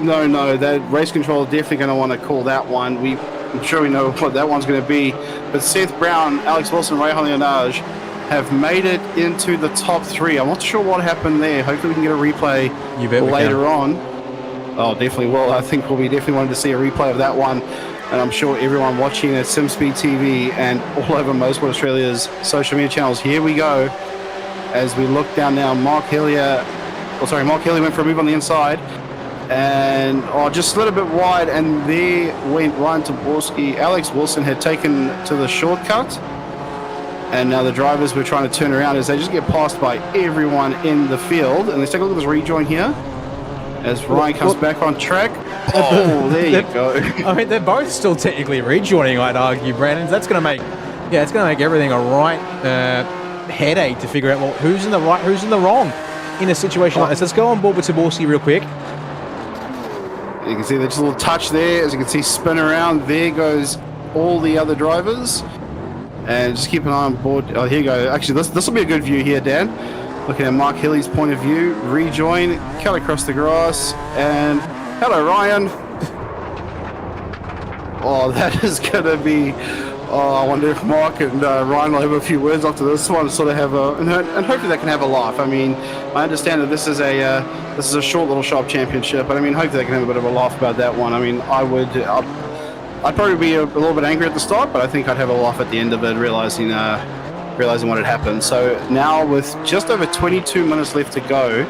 D: no-no. That race control is definitely going to want to call that one. I'm sure we know what that one's going to be. But Seth Brown, Alex Wilson, Ray Leonage have made it into the top 3. I'm not sure what happened there. Hopefully we can get a replay later on. Oh, definitely will. I think we'll be definitely wanting to see a replay of that one. And I'm sure everyone watching at SimSpeed TV and all over Motorsport Australia's social media channels. Here we go. As we look down now, Mark Hilly went for a move on the inside. And just slid a bit wide, and there went Ryan Taborski. Alex Wilson had taken to the shortcut. And now the drivers were trying to turn around as they just get passed by everyone in the field. And let's take a look at this rejoin here. As Ryan comes back on track. Oh, there you go.
C: I mean, they're both still technically rejoining, I'd argue, Brandon. That's going to make, it's going to make everything a right headache to figure out, well, who's in the right, who's in the wrong in a situation like this. Let's go on board with Taborski real quick.
D: You can see there's a little touch there. As you can see, spin around. There goes all the other drivers. And just keep an eye on board. Oh, here you go. Actually, this will be a good view here, Dan. Looking at Mark Hilly's point of view. Rejoin, cut across the grass. And hello, Ryan. Oh, that is going to be... Oh, I wonder if Mark and Ryan will have a few words after this one, sort of have and hopefully they can have a laugh. I mean, I understand that this is a short little sharp championship, but I mean, hopefully they can have a bit of a laugh about that one. I mean, I'd probably be a little bit angry at the start, but I think I'd have a laugh at the end of it, realizing what had happened. So now with just over 22 minutes left to go,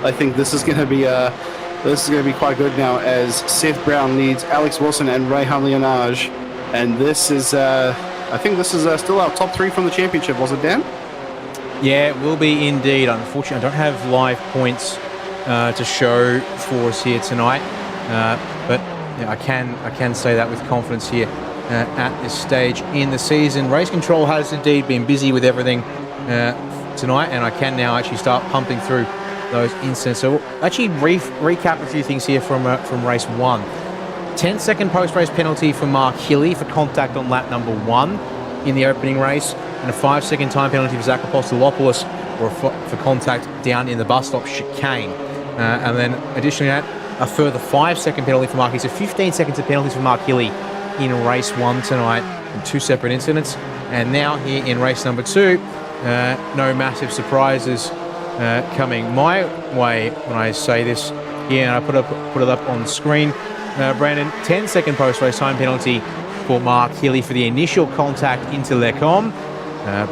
D: I think this is going to be quite good now as Seth Brown leads Alex Wilson and Rayhan Leonage. And this is, I think this is still our top 3 from the championship, was it, Dan?
C: Yeah, it will be indeed. Unfortunately, I don't have live points to show for us here tonight, but yeah, I can say that with confidence here at this stage in the season. Race Control has indeed been busy with everything tonight, and I can now actually start pumping through those incidents. So we'll actually recap a few things here from race 1. 10-second post-race penalty for Mark Hilly for contact on lap number 1 in the opening race, and a 5-second time penalty for Zach Apostolopoulos for contact down in the bus stop chicane. And then additionally that, a further 5-second penalty for Mark Hilly. So 15 seconds of penalties for Mark Hilly in race 1 tonight in 2 separate incidents. And now here in race number 2, no massive surprises coming my way when I say this here, and I put it up on the screen. Brandon, 10-second post-race time penalty for Mark Hilly for the initial contact into Lecom,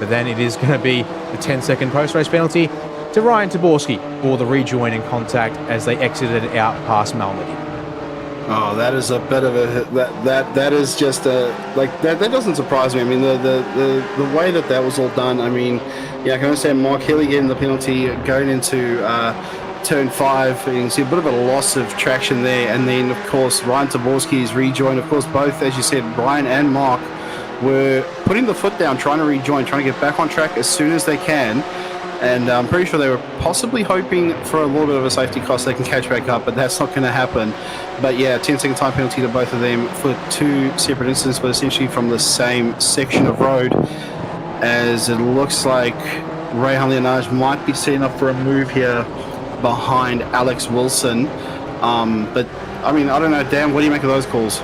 C: but then it is going to be the 10-second post-race penalty to Ryan Taborski for the rejoin and contact as they exited out past Malmedy.
D: Oh, that is a bit of a that is just a that doesn't surprise me. I mean, the way that was all done. I mean, yeah, I can understand Mark Hilly getting the penalty going into turn 5. You can see a bit of a loss of traction there, and then of course Ryan Taborski's rejoin. Of course, both, as you said, Ryan and Mark were putting the foot down, trying to rejoin, trying to get back on track as soon as they can. And I'm pretty sure they were possibly hoping for a little bit of a safety car so they can catch back up, but that's not going to happen. But yeah, 10-second time penalty to both of them for 2 separate incidents, but essentially from the same section of road, as it looks like Rayhan Leonage might be setting up for a move here behind Alex Wilson. But I mean, I don't know, Dan, what do you make of those calls?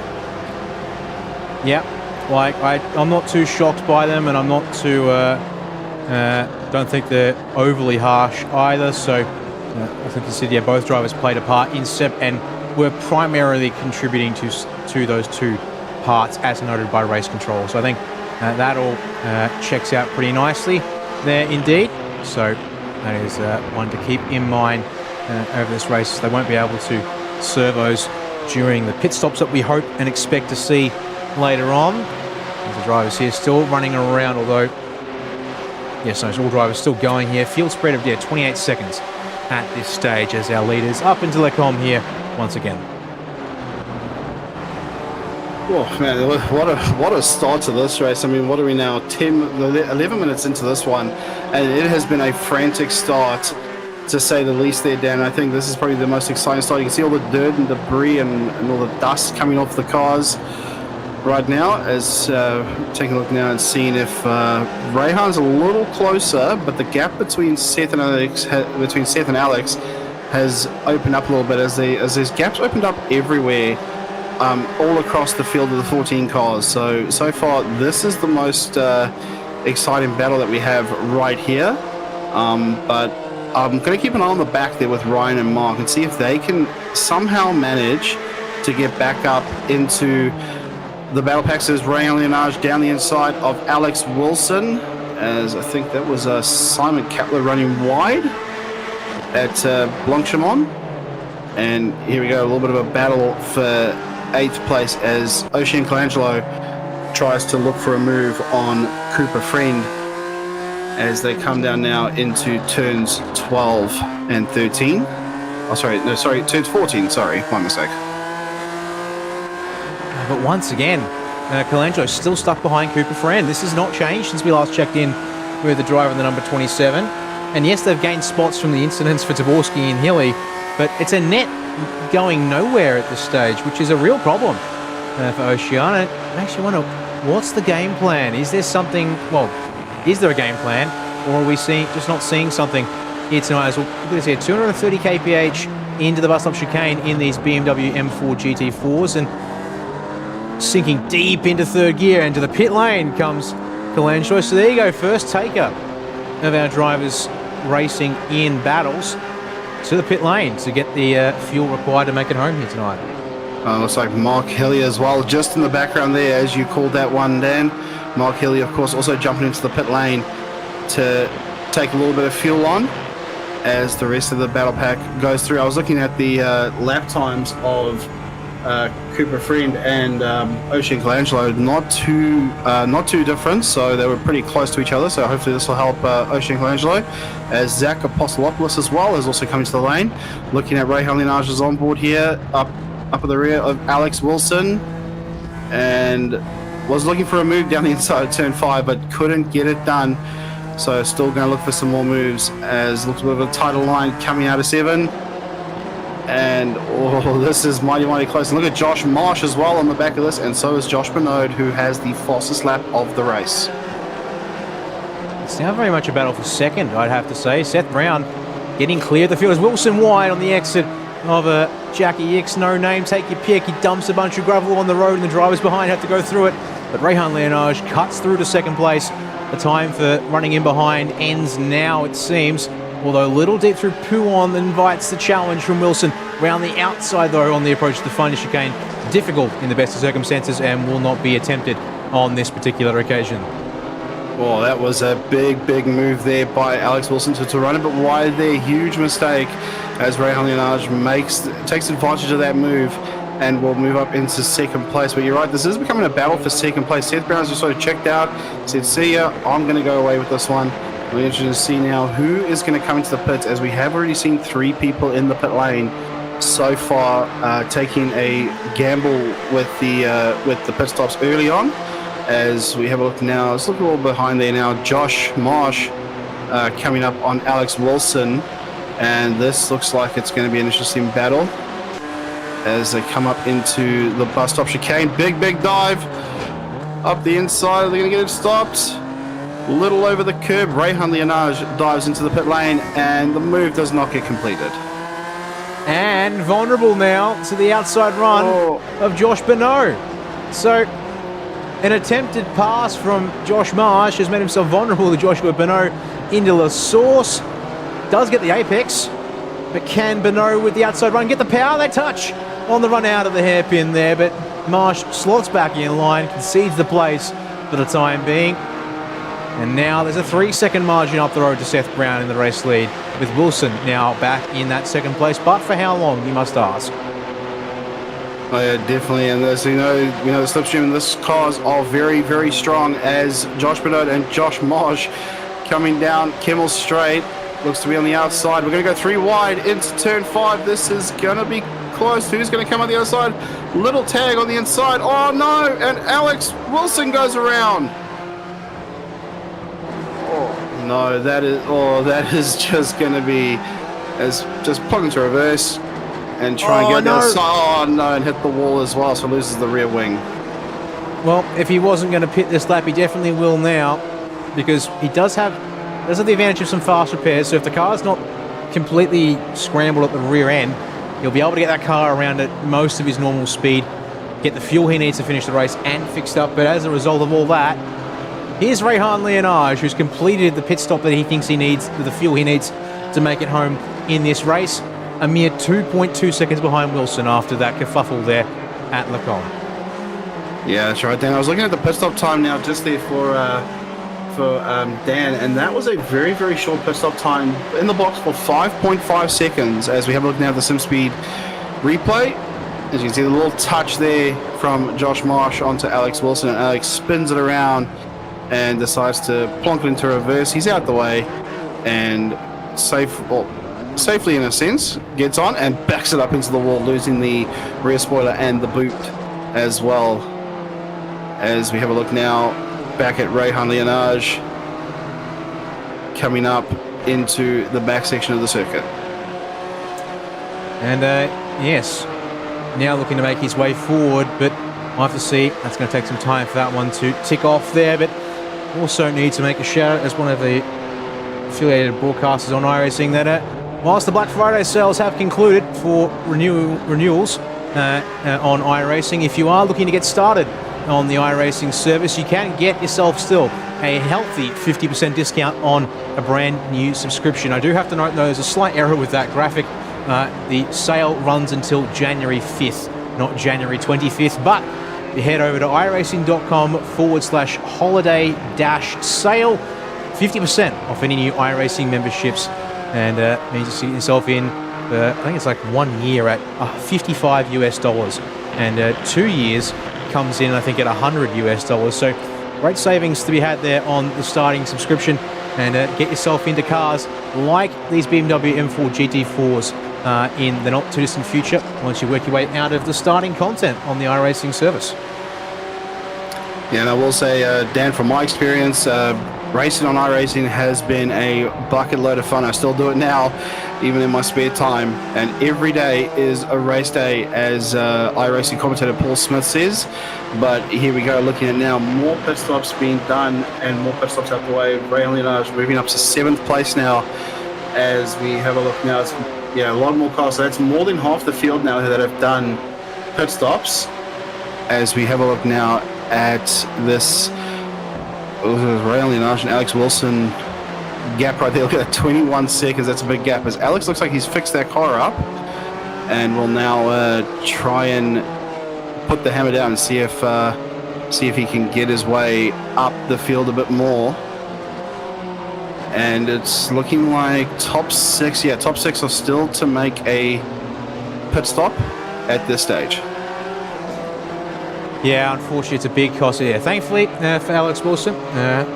C: Yeah, like I'm not too shocked by them, and I'm not too don't think they're overly harsh either. So I think you said, yeah, both drivers played a part in and were primarily contributing to those 2 parts as noted by Race Control. So I think that all checks out pretty nicely there indeed. So that is one to keep in mind over this race. They won't be able to servos during the pit stops that we hope and expect to see later on. As the drivers here still running around, although, yes, no, all drivers still going here. Field spread of 28 seconds at this stage as our leaders up into Lecom here once again.
D: Oh man, what a start to this race. I mean, what are we now? 11 minutes into this one, and it has been a frantic start, to say the least there, Dan. I think this is probably the most exciting start. You can see all the dirt and debris and all the dust coming off the cars right now. As taking a look now and seeing if Rayhan's a little closer, but the gap between Seth and Alex has opened up a little bit, as there's gaps opened up everywhere. All across the field of the 14 cars. So far, this is the most exciting battle that we have right here. But I'm going to keep an eye on the back there with Ryan and Mark and see if they can somehow manage to get back up into the battle packs. There's Ryan Leonage down the inside of Alex Wilson, as I think that was Simon Kapler running wide at Blanchimont. And here we go, a little bit of a battle for 8th place as Ocean Colangelo tries to look for a move on Cooper Friend as they come down now into turns 12 and 13. Turns 14, sorry, my mistake.
C: But once again, Colangelo still stuck behind Cooper Friend. This has not changed since we last checked in with the driver in the number 27. And yes, they've gained spots from the incidents for Taborski and Hilly, but it's a net going nowhere at this stage, which is a real problem for Oceania. I actually wonder, what's the game plan? Is there something, is there a game plan, or are we just not seeing something here tonight? As we'll look at this here, 230 kph into the bus stop chicane in these BMW M4 GT4s, and sinking deep into third gear. Into the pit lane comes Colangelo. So there you go, first taker of our drivers racing in battles to the pit lane to get the fuel required to make it home here tonight.
D: Looks like Mark Hilly as well, just in the background there, as you called that one, Dan. Mark Hilly, of course, also jumping into the pit lane to take a little bit of fuel on as the rest of the battle pack goes through. I was looking at the lap times of Cooper Friend and Ocean Colangelo, not too different, so they were pretty close to each other. So hopefully this will help Ocean Colangelo, as Zach Apostolopoulos as well is also coming to the lane. Looking at Ray Linages is on board here, up at the rear of Alex Wilson, and was looking for a move down the inside of turn 5, but couldn't get it done. So still going to look for some more moves, as looks a bit of a tighter line coming out of 7. And this is mighty close. And look at Josh Marsh as well on the back of this, and so is Josh Bernard, who has the fastest lap of the race.
C: It's now very much a battle for second, I'd have to say. Seth Brown getting clear of the field as Wilson wide on the exit of Jackie X, no name, take your pick. He dumps a bunch of gravel on the road and the drivers behind have to go through it. But Rayhan Leonage cuts through to second place. The time for running in behind ends now, it seems. Although a little deep through Pouon invites the challenge from Wilson. Round the outside, though, on the approach to the final chicane. Difficult in the best of circumstances and will not be attempted on this particular occasion.
D: Oh, that was a big move there by Alex Wilson to run it, but wide there, huge mistake, as Rayhan Leonage takes advantage of that move and will move up into second place. But you're right, this is becoming a battle for second place. Seth Brown's just sort of checked out, said, see ya, I'm going to go away with this one. We're interested to see now who is going to come into the pits, as we have already seen 3 people in the pit lane so far, taking a gamble with the pit stops early on. As we have a look now, let's look a little behind there now. Josh Marsh coming up on Alex Wilson, and this looks like it's going to be an interesting battle as they come up into the bus stop chicane. Big dive up the inside. They're going to get it stopped. Little over the curb. Rayhan Leonage dives into the pit lane, and the move does not get completed.
C: And vulnerable now to the outside run of Josh Bernard. So an attempted pass from Josh Marsh has made himself vulnerable to Joshua Bernard into La Source. Does get the apex, but can Bernard with the outside run get the power? They touch on the run out of the hairpin there, but Marsh slots back in line, concedes the place for the time being. And now there's a 3-second margin up the road to Seth Brown in the race lead, with Wilson now back in that second place. But for how long, you must ask?
D: Oh yeah, definitely. And as you know the slipstream in this cars are very strong, as Josh Bernard and Josh Marsh coming down Kimmel Straight. Looks to be on the outside. We're going to go 3 wide into turn 5. This is going to be close. Who's going to come on the other side? Little tag on the inside. Oh no! And Alex Wilson goes around. Oh no, that is just going to be just plug into reverse and try and get the other side. Oh no, and hit the wall as well, so loses the rear wing.
C: Well, if he wasn't going to pit this lap, he definitely will now, because he does have the advantage of some fast repairs. So if the car's not completely scrambled at the rear end, he'll be able to get that car around at most of his normal speed, get the fuel he needs to finish the race and fixed up. But as a result of all that, here's Rehan Leonage, who's completed the pit stop that he thinks he needs with the fuel he needs to make it home in this race. A mere 2.2 seconds behind Wilson after that kerfuffle there at Le Mans.
D: Yeah, that's right, Dan. I was looking at the pit stop time now just there for Dan, and that was a very, very short pit stop time in the box for 5.5 seconds. As we have a look now at the SimSpeed replay, as you can see the little touch there from Josh Marsh onto Alex Wilson, and Alex spins it around and decides to plonk it into reverse. He's out the way and safely in a sense gets on and backs it up into the wall, losing the rear spoiler and the boot as well. As we have a look now back at Rehan Leonage coming up into the back section of the circuit.
C: And yes, now looking to make his way forward, but we'll have to see. That's going to take some time for that one to tick off there, but also need to make a shout out as one of the affiliated broadcasters on iRacing that whilst the Black Friday sales have concluded for renewals on iRacing, if you are looking to get started on the iRacing service, you can get yourself still a healthy 50% discount on a brand new subscription. I do have to note though, there's a slight error with that graphic. The sale runs until January 5th, not January 25th, but you head over to iRacing.com/holiday-sale, 50% off any new iRacing memberships, and means you see yourself in, I think it's like 1 year at $55 US, and 2 years comes in, I think, at $100 US. So great savings to be had there on the starting subscription, and get yourself into cars like these BMW M4 GT4s in the not too distant future once you work your way out of the starting content on the iRacing service.
D: Yeah, and I will say, Dan, from my experience, racing on iRacing has been a bucket load of fun. I still do it now, even in my spare time. And every day is a race day, as iRacing commentator Paul Smith says. But here we go, looking at now more pit stops being done and more pit stops out the way. Rehan Leonage moving up to 7th place now, as we have a look now. It's, a lot more cars. So that's more than half the field now that have done pit stops. As we have a look now at this Rehan Leonage and Alex Wilson gap right there. Look at that, 21 seconds. That's a big gap, as Alex looks like he's fixed that car up and will now try and put the hammer down and see if he can get his way up the field a bit more. And it's looking like top 6 are still to make a pit stop at this stage.
C: Yeah, unfortunately, it's a big cost. Yeah, thankfully for Alex Wilson,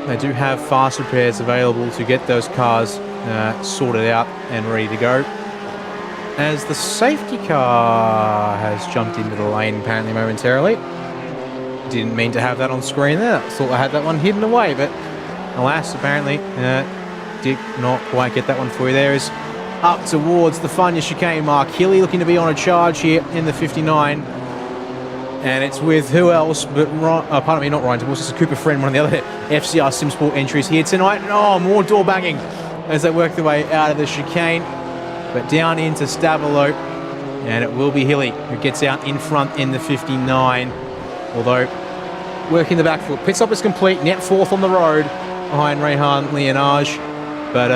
C: they do have fast repairs available to get those cars sorted out and ready to go. As the safety car has jumped into the lane apparently momentarily. Didn't mean to have that on screen there. Thought I had that one hidden away, but alas, apparently did not quite get that one for you. There is up towards the Funya chicane mark. Hilly looking to be on a charge here in the 59. And it's with who else but not Ryan Dibbles, it's a Cooper Friend, one of the other FCR SimSport entries here tonight. And more door banging as they work their way out of the chicane, but down into Stavolo, and it will be Hilly who gets out in front in the 59. Although working the back foot, pit stop is complete, net 4th on the road behind Rehan Leonage, but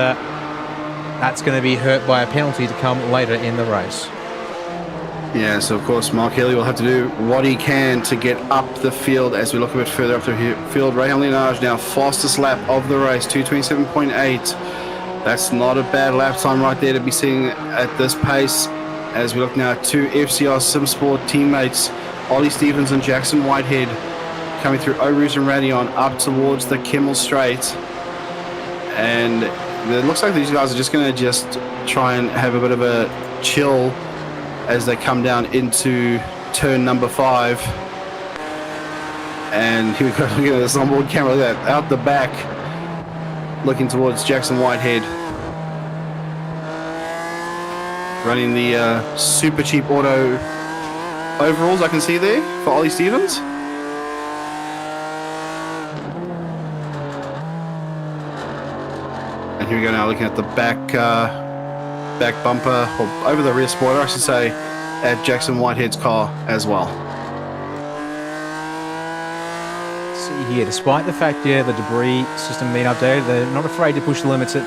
C: that's going to be hurt by a penalty to come later in the race.
D: Yeah, so of course Mark Healy will have to do what he can to get up the field. As we look a bit further up the field, Rehan Leonage now fastest lap of the race, 2:27.8. That's not a bad lap time right there to be seeing at this pace. As we look now at two FCR SimSport teammates, Ollie Stevens and Jackson Whitehead, coming through O'Roos and Radion up towards the Kimmel Straight. And it looks like these guys are just going to try and have a bit of a chill as they come down into turn number 5. And here we go, look at this onboard camera, look at that, out the back, looking towards Jackson Whitehead. Running the super cheap auto overalls I can see there for Ollie Stevens. And here we go now, looking at the back bumper, or over the rear spoiler I should say, at Jackson Whitehead's car as well.
C: See here, despite the fact, the debris system being updated, they're not afraid to push the limits at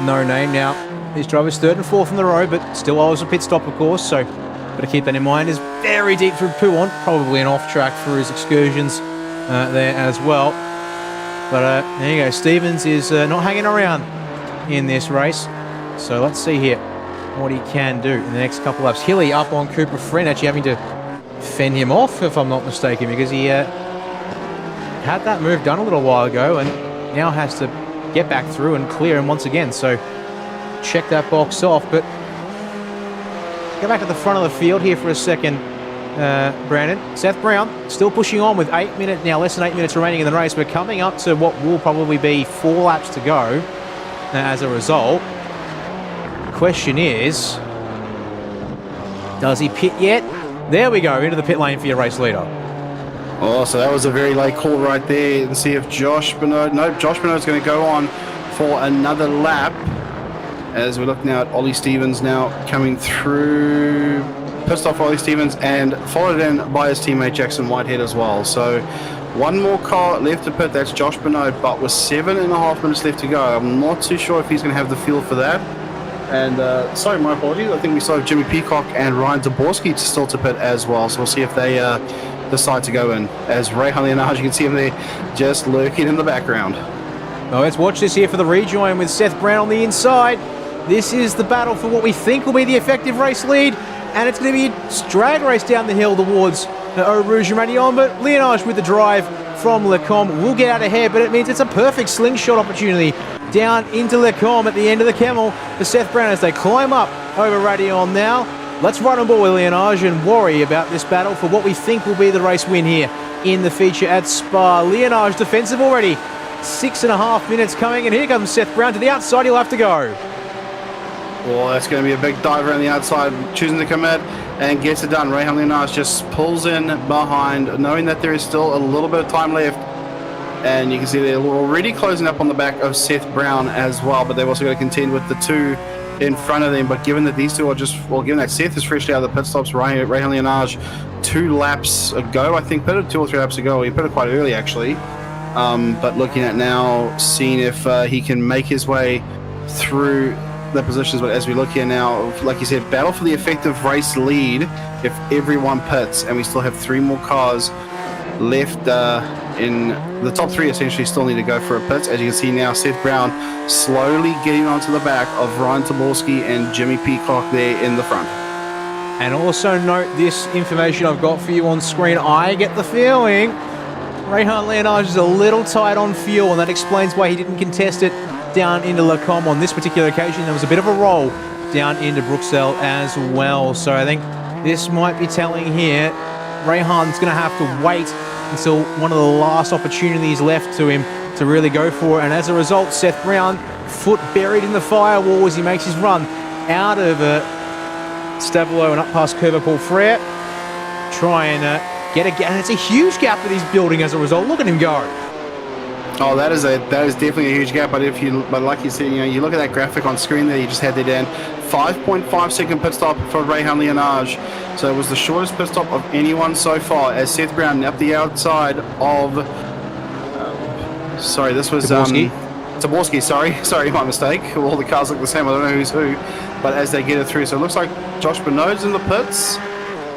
C: no name. Now, his driver's 3rd and 4th on the road, but still owes a pit stop, of course, so got to keep that in mind. Is very deep through Pouant, probably an off-track for his excursions there as well. But there you go, Stevens is not hanging around in this race. So let's see here what he can do in the next couple laps. Hilly up on Cooper Friend, actually having to fend him off, if I'm not mistaken, because he had that move done a little while ago and now has to get back through and clear him once again. So check that box off. But go back to the front of the field here for a second, Brandon. Seth Brown still pushing on with less than 8 minutes remaining in the race. We're coming up to what will probably be 4 laps to go as a result. Question is, does he pit yet? There we go, into the pit lane for your race leader.
D: Oh, so that was a very late call right there. And see if Josh Bernard... Nope, Josh Bernard's going to go on for another lap. As we look now at Ollie Stevens now coming through. Pissed off Ollie Stevens and followed in by his teammate Jackson Whitehead as well. So one more car left to pit, that's Josh Bernard, but with 7.5 minutes left to go. I'm not too sure if he's going to have the feel for that. And sorry, my apologies. I think we saw Jimmy Peacock and Ryan Zaborski still to pit as well. So we'll see if they decide to go in. As Ray Hunley, you can see him there just lurking in the background.
C: Well, let's watch this here for the rejoin with Seth Brown on the inside. This is the battle for what we think will be the effective race lead. And it's going to be a drag race down the hill towards Eau Rouge and Radion. But Leonage with the drive from Lecombe will get out ahead. But it means it's a perfect slingshot opportunity down into Lecombe at the end of the Camel for Seth Brown as they climb up over Radion now. Let's run on board with Leonage and worry about this battle for what we think will be the race win here in the feature at Spa. Leonage defensive already. 6.5 minutes coming, and here comes Seth Brown to the outside. He'll have to go.
D: Well, that's going to be a big dive around the outside, choosing to come in and gets it done. Ray Hunley just pulls in behind, knowing that there is still a little bit of time left. And you can see they're already closing up on the back of Seth Brown as well, but they've also got to contend with the two in front of them. But given that these two are just, well, given that Seth is freshly out of the pit stops, Ray Hunley 2 laps ago, I think, pitted 2 or 3 laps ago. He pitted quite early, actually. But looking at now, seeing if he can make his way through the positions. But as we look here now, like you said, battle for the effective race lead if everyone pits, and we still have 3 more cars left in the top 3. Essentially still need to go for a pit. As you can see now, Seth Brown slowly getting onto the back of Ryan Taborski and Jimmy Peacock there in the front.
C: And also note this information I've got for you on screen. I get the feeling Rehan Leonage is a little tight on fuel, and that explains why he didn't contest it down into Lecombe on this particular occasion. There was a bit of a roll down into Bruxelles as well. So I think this might be telling here Rehan's going to have to wait until one of the last opportunities left to him to really go for it. And as a result, Seth Brown, foot buried in the firewall as he makes his run out of Stavelot and up past Curva Paul Frere. Try and get a gap. And it's a huge gap that he's building as a result. Look at him go.
D: Oh, that is definitely a huge gap. But like you said, you look at that graphic on screen there, you just had there, Dan. 5.5 second pit stop for Rehan Leonage. So it was the shortest pit stop of anyone so far. As Seth Brown up the outside of, sorry, this was Taborski. Sorry, my mistake. All the cars look the same. I don't know who's who. But as they get it through, so it looks like Josh Bernard's in the pits.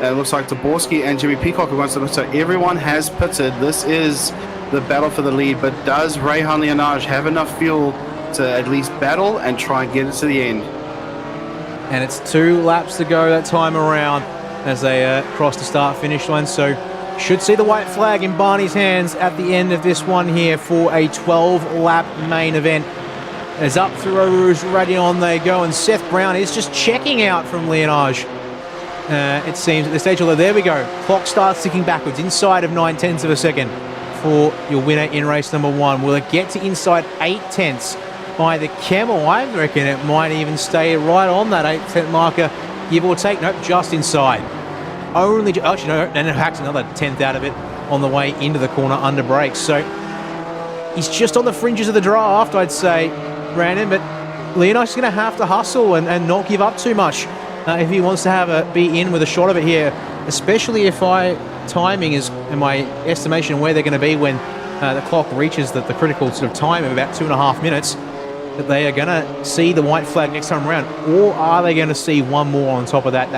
D: And it looks like Taborski and Jimmy Peacock are going to. So everyone has pitted. This is the battle for the lead, but does Rehan Leonage have enough fuel to at least battle and try and get it to the end?
C: And it's 2 laps to go that time around as they cross the start-finish line. So should see the white flag in Barney's hands at the end of this one here for a 12-lap main event. As up through Eau Rouge Radion they go, and Seth Brown is just checking out from Leonage. it seems, at this stage. Although, there we go. Clock starts ticking backwards inside of 9/10 of a second for your winner in race number 1. Will it get to inside 8/10 by the Camel? I reckon it might even stay right on that 8/10 marker, give or take. Nope, just inside. Actually, no, and it hacks another 10th out of it on the way into the corner under brakes. So he's just on the fringes of the draft, I'd say, Brandon, but Leonidas is going to have to hustle and not give up too much if he wants to be in with a shot of it here, especially if timing is, in my estimation, where they're going to be when the clock reaches the critical sort of time of about 2.5 minutes, that they are going to see the white flag next time around, or are they going to see one more on top of that?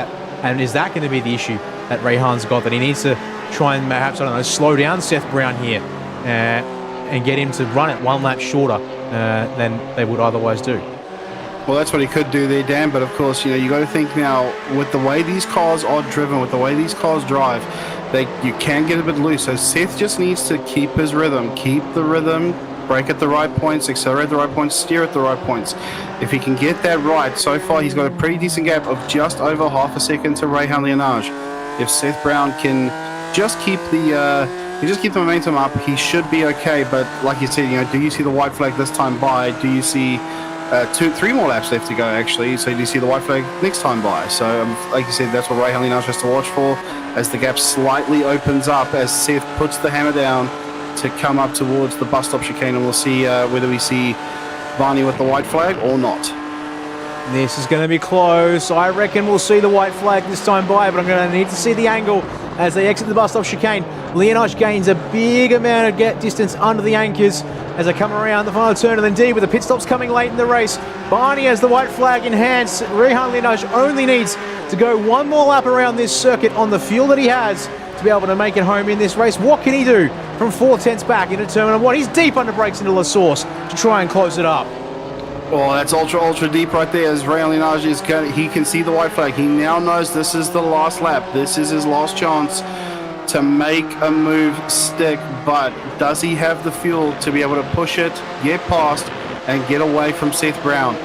C: And is that going to be the issue that Rayhan's got, that he needs to try and perhaps, I don't know, slow down Seth Brown here and get him to run it one lap shorter than they would otherwise do?
D: Well, that's what he could do there, Dan. But of course, you got to think now, with the way these cars are driven, with the way these cars drive, you can get a bit loose. So Seth just needs to keep his rhythm, brake at the right points, accelerate at the right points, steer at the right points. If he can get that right, so far he's got a pretty decent gap of just over half a second to Rayhan Leonage. If Seth Brown can just keep the momentum up, he should be okay. But like you said, do you see the white flag this time by? Do you see 3 more laps left to go, actually? So do you see the white flag next time by? So like you said, that's what Rayhan Leonage has to watch for, as the gap slightly opens up, as Seth puts the hammer down to come up towards the bus stop chicane, and we'll see whether we see Varney with the white flag or not.
C: This is going to be close. I reckon we'll see the white flag this time by, but I'm going to need to see the angle as they exit the bus stop chicane. Leonage gains a big amount of distance under the anchors as they come around the final turn, and indeed with the pit stops coming late in the race, Barney has the white flag in hand. Rayhan Leonage only needs to go one more lap around this circuit on the fuel that he has to be able to make it home in this race. What can he do from 4/10 back into Terminal 1? He's deep under brakes into La Source to try and close it up.
D: Oh, that's ultra deep right there, as Rayhan Leonage he can see the white flag. He now knows this is the last lap. This is his last chance to make a move stick, but does he have the fuel to be able to push it, get past, and get away from Seth Brown?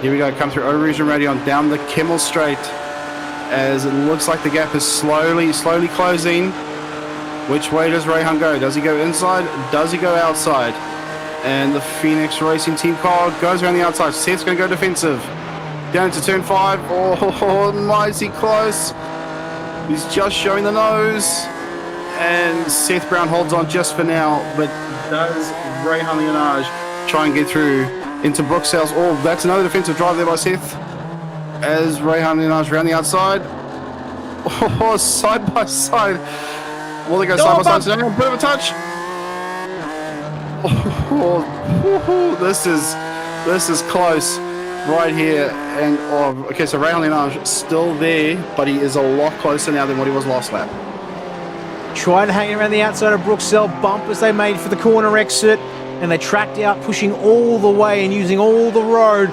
D: Here we go, come through over region radio on down the Kimmel Straight, as it looks like the gap is slowly closing. Which way does Rayhan go? Does he go inside? Does he go outside? And the Phoenix Racing Team car goes around the outside. Seth's going to go defensive. Down to turn 5. Oh, mighty close. He's just showing the nose. And Seth Brown holds on just for now. But does Rayhan Leonage try and get through into Brooksales? Oh, that's another defensive drive there by Seth. As Rayhan Leonage around the outside. Oh, side by side. Will they go side by side? A bit of a touch. Oh, this is close right here. And okay, so Rayhan Leonage still there, but he is a lot closer now than what he was last lap.
C: Tried to hang around the outside of Brooksell, bumpers they made for the corner exit, and they tracked out, pushing all the way and using all the road.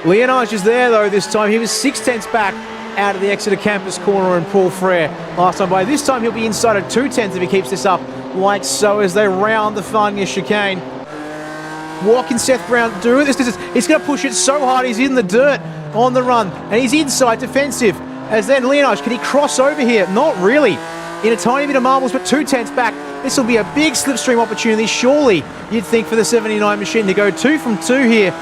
C: Leonage is there though this time. He was 6/10 back out of the Exeter campus corner and Paul Frere last time by. This time he'll be inside of 2/10 if he keeps this up like so as they round the Farngia chicane. What can Seth Brown do at this distance? He's going to push it so hard he's in the dirt on the run, and he's inside defensive. As then Leonage, can he cross over here? Not really. In a tiny bit of marbles, but 2/10 back. This will be a big slipstream opportunity, surely, you'd think, for the 79 machine to go 2 from 2 here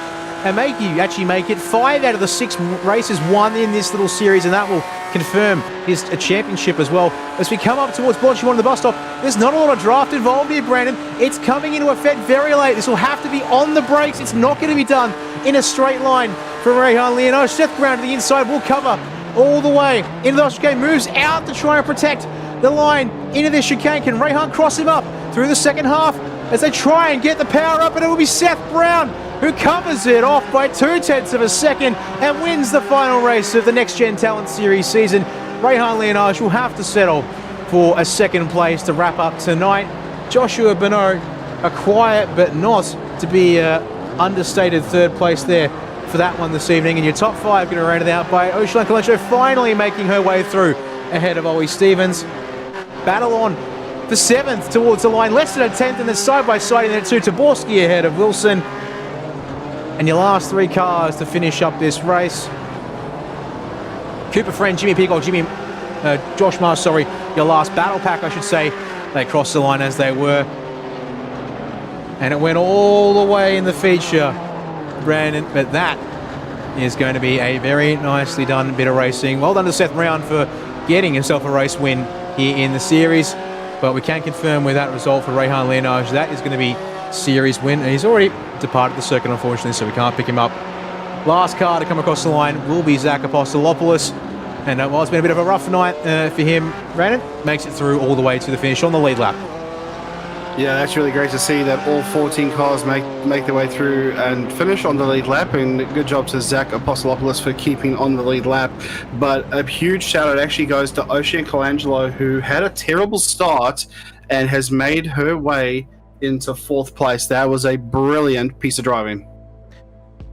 C: and make it 5 out of the 6 races won in this little series, and that will confirm his championship as well. As we come up towards Blanchimont on the bus stop, there's not a lot of draft involved here, Brandon. It's coming into effect very late. This will have to be on the brakes. It's not going to be done in a straight line for Rayhan Leonage. Seth Brown to the inside will cover all the way into the chicane, moves out to try and protect the line into this chicane. Can Rayhan cross him up through the second half as they try and get the power up? And it will be Seth Brown who covers it off by 0.2 of a second and wins the final race of the Next Gen Talent Series season. Rayhan Leonage will have to settle for a second place to wrap up tonight. Joshua Bonneau, a quiet but not to be understated third place there for that one this evening. And your top 5 going to round it out by Ocean Colenso finally making her way through ahead of Ollie Stevens. Battle on for 7th towards the line, less than a 10th, and then side by side in there too. Taborski ahead of Wilson. And your last 3 cars to finish up this race. Cooper Friend, Jimmy Peacock, Jimmy Josh Marsh, sorry, your last battle pack, I should say. They crossed the line as they were. And it went all the way in the feature, Brandon, but that is going to be a very nicely done bit of racing. Well done to Seth Brown for getting himself a race win here in the series. But we can confirm with that result for Rehan Leonage, that is going to be series win. And he's already departed the circuit, unfortunately, so we can't pick him up. Last car to come across the line will be Zach Apostolopoulos. And while it's been a bit of a rough night for him, Brandon makes it through all the way to the finish on the lead lap.
D: Yeah, that's really great to see that all 14 cars make their way through and finish on the lead lap, and good job to Zach Apostolopoulos for keeping on the lead lap. But a huge shout out actually goes to Ocean Colangelo, who had a terrible start and has made her way into 4th place. That was a brilliant piece of driving.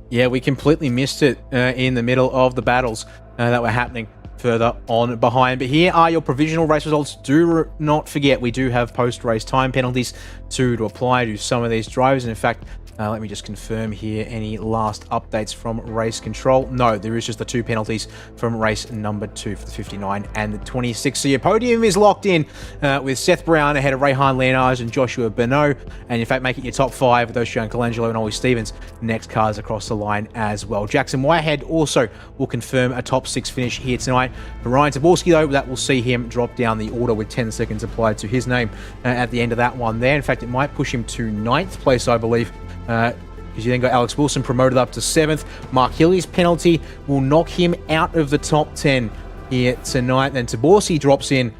C: Yeah, we completely missed it in the middle of the battles that were happening further on behind. But here are your provisional race results. Do not forget, we do have post-race time penalties to apply to some of these drivers. And in fact, let me just confirm here any last updates from race control. No, there is just the 2 penalties from race number 2 for the 59 and the 26. So your podium is locked in with Seth Brown ahead of Rehan Leonage and Joshua Bernot. And in fact, making your top 5 with Ocean Colangelo and Ollie Stevens. Next cars across the line as well. Jackson Whitehead also will confirm a top 6 finish here tonight. For Ryan Taborski, though, that will see him drop down the order with 10 seconds applied to his name at the end of that one there. In fact, it might push him to 9th place, I believe. Because you then got Alex Wilson promoted up to 7th. Mark Hilly's penalty will knock him out of the top 10 here tonight. Then Taborsi drops in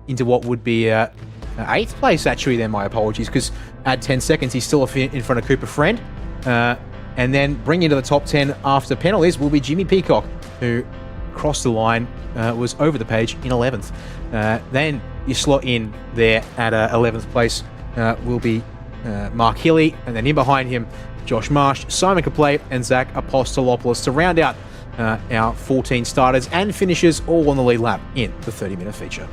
C: into what would be 8th place, actually, then my apologies, because add 10 seconds, he's still in front of Cooper Friend. And then bringing into the top 10 after penalties will be Jimmy Peacock, who crossed the line, was over the page in 11th. Then you slot in there at 11th place will be Mark Hilly, and then in behind him, Josh Marsh, Simon Kaplay, and Zach Apostolopoulos to round out our 14 starters and finishers all on the lead lap in the 30-minute feature.